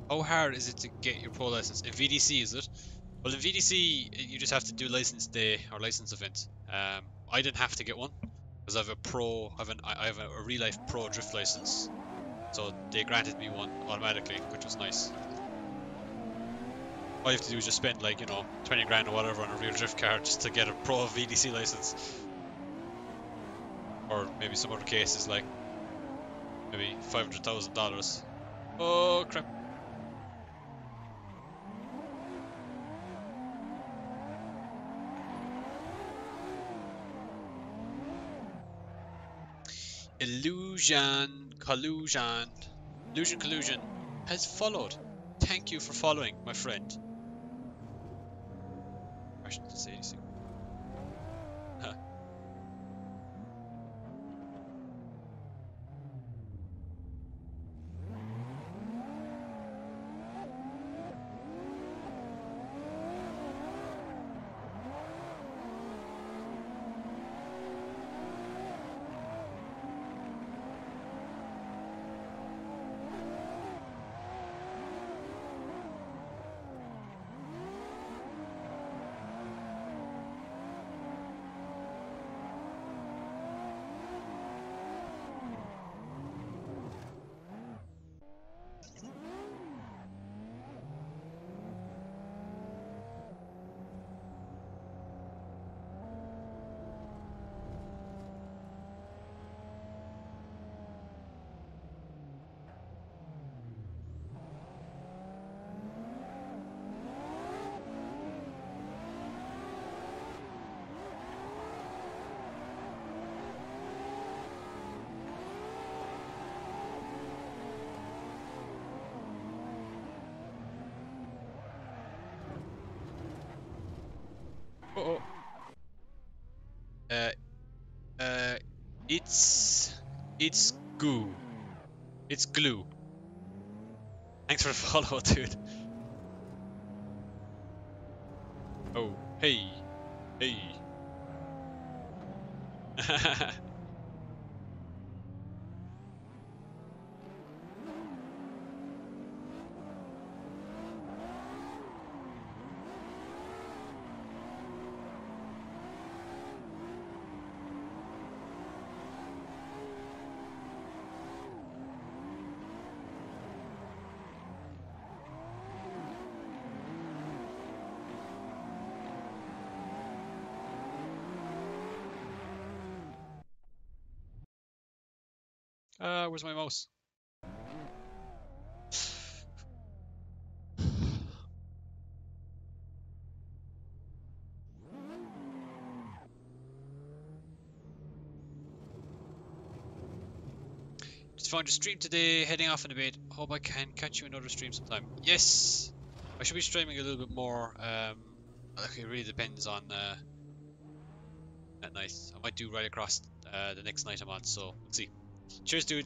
How hard is it to get your pro license? In VDC, is it? Well, in VDC, you just have to do license day or license event. I didn't have to get one because I have a pro, I have a real life pro drift license, so they granted me one automatically, which was nice. All you have to do is just spend like, 20 grand or whatever on a real drift car just to get a pro VDC license. Or maybe some other cases like maybe $500,000. Oh crap. Illusion collusion has followed. Thank you for following, my friend. I shouldn't say anything. Uh-oh. It's goo. It's glue. Thanks for the follow, dude. Oh, hey. Hey. Where's my mouse? Just found a stream today, heading off in a bit. Hope I can catch you another stream sometime. Yes! I should be streaming a little bit more. It really depends on that night. I might do right across the next night I'm on, so we'll see. Cheers, dude.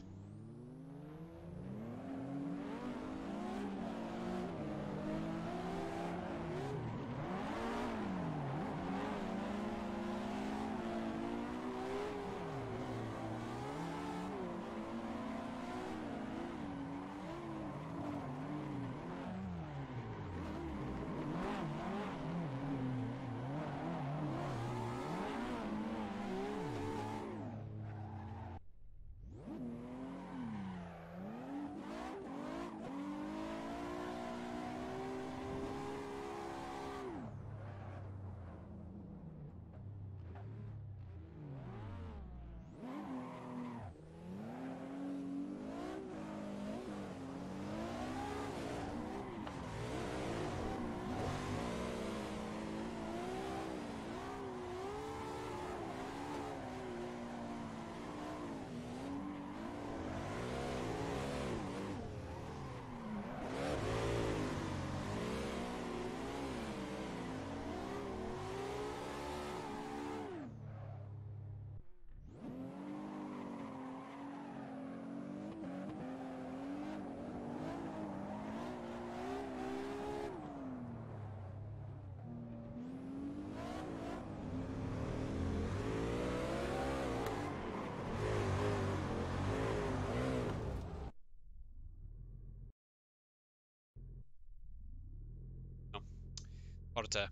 Orta.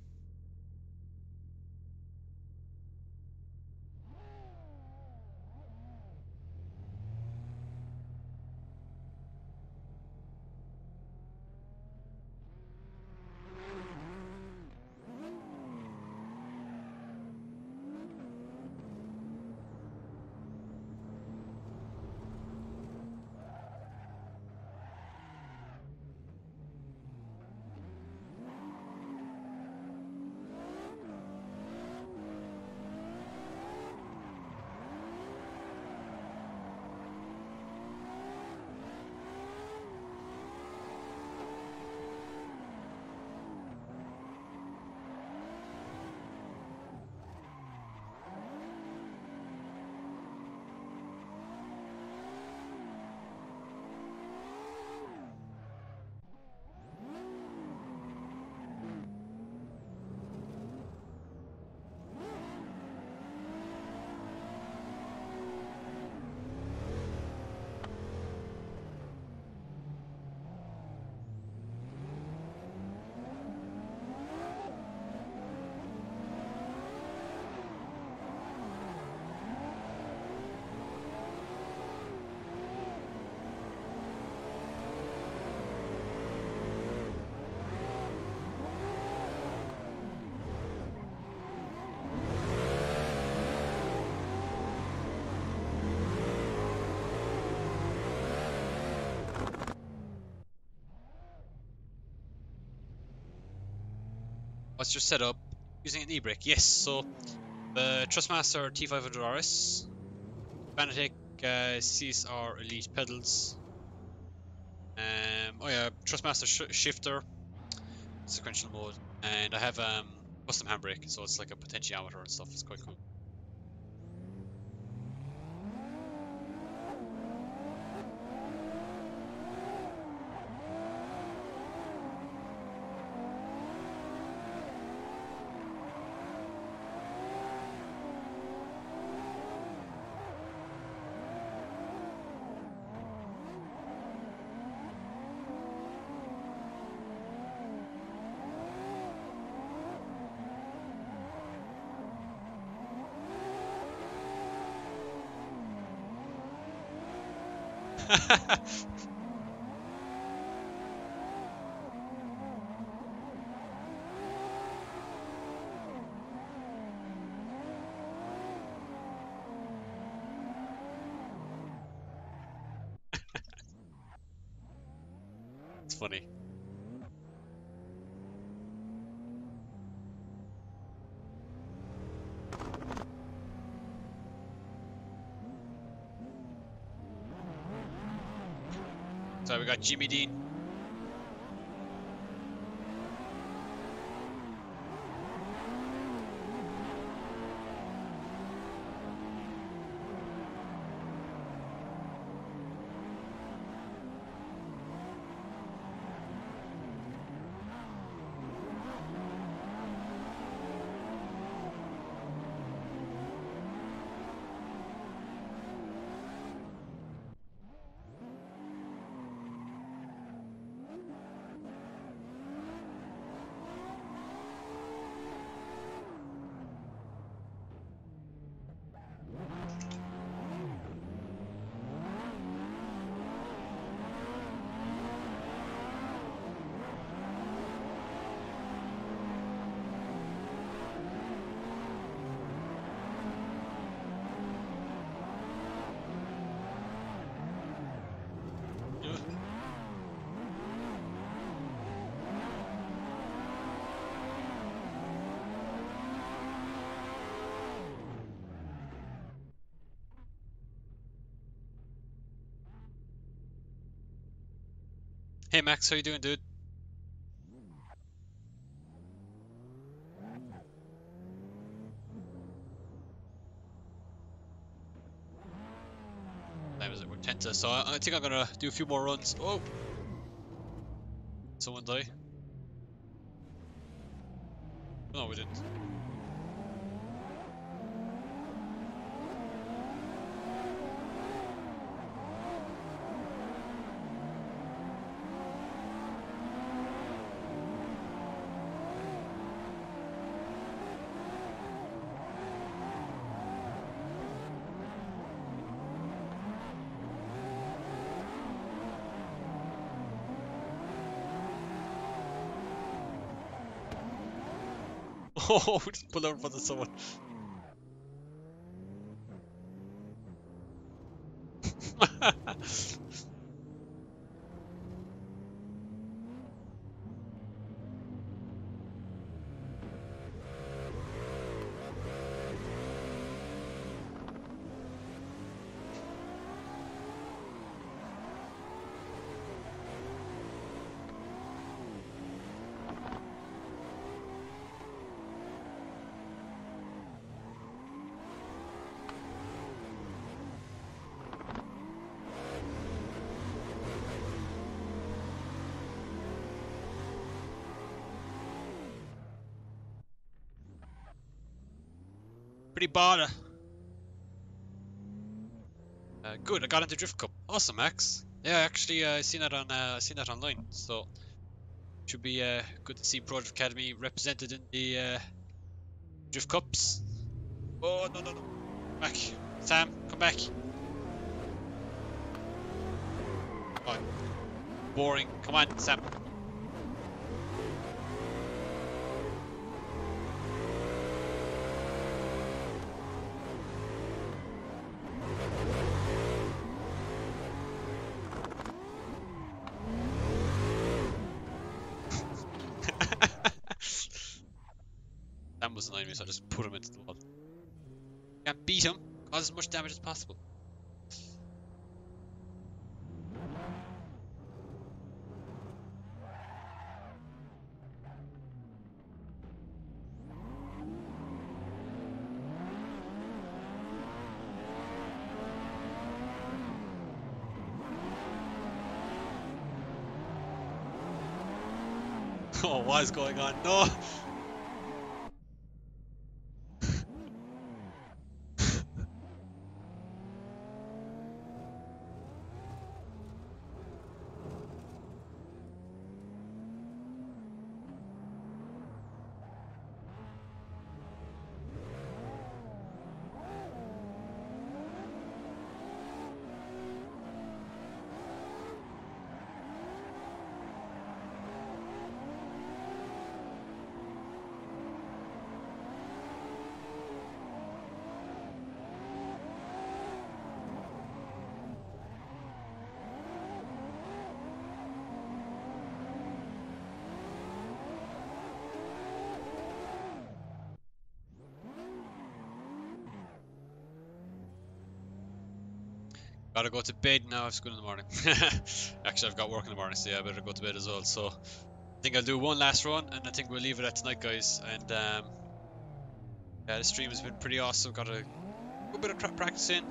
What's your setup? Using an e-brake? Yes. So the Trustmaster T500 RS, Fanatec CSR Elite pedals. Oh yeah, Trustmaster shifter, sequential mode, and I have custom handbrake, so it's like a potentiometer and stuff. It's quite cool. It's funny. So we got Jimmy Dean. Hey Max, how you doing, dude? Time is it? We're 10 to, so I think I'm gonna do a few more runs. Oh! Someone die? No, we didn't. Oh, just pull over for the someone. Pretty bad. Good, I got into Drift Cup. Awesome, Max. Yeah, actually, I seen that on seen that online. So should be good to see Project Academy represented in the Drift Cups. Oh no no no! Back, Sam, come back. Oh, boring. Come on, Sam. behind me, so I just put him into the wall. Can't beat him, cause as much damage as possible. Oh, what is going on? No! Gotta go to bed now. I've school in the morning. Actually, I've got work in the morning, so yeah, I better go to bed as well. So I think I'll do one last run, and I think we'll leave it at tonight, guys. And yeah, the stream has been pretty awesome. Got a good bit of practice in.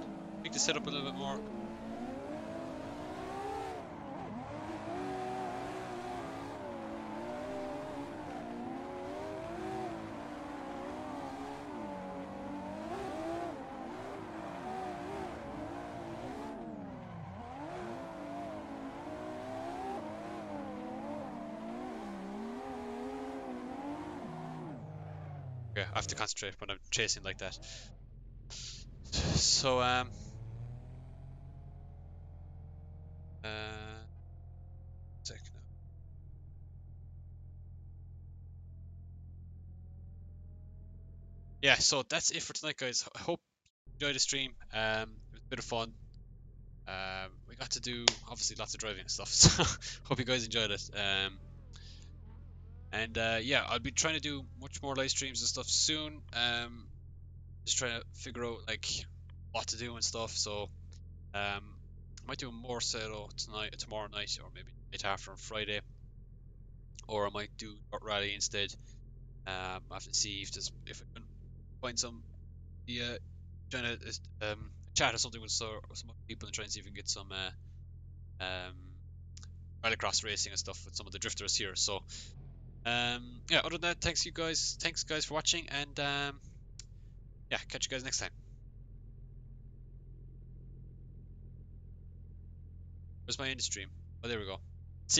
Need to set up a little bit more. Okay, I have to concentrate when I'm chasing like that. So sec now. Yeah, so that's it for tonight, guys. I hope you enjoyed the stream. It was a bit of fun. We got to do obviously lots of driving and stuff, so hope you guys enjoyed it. And yeah, I'll be trying to do much more live streams and stuff soon. Just trying to figure out like what to do and stuff. So I might do more Assetto tonight, tomorrow night, or maybe night after on Friday, or I might do Dirt Rally instead. I have to see if I can find some yeah, trying to chat or something with some other people and try and see if we can get some um rallycross racing and stuff with some of the drifters here. So yeah, other than that, thanks guys for watching, and yeah, catch you guys next time. Where's my end stream? Oh, there we go.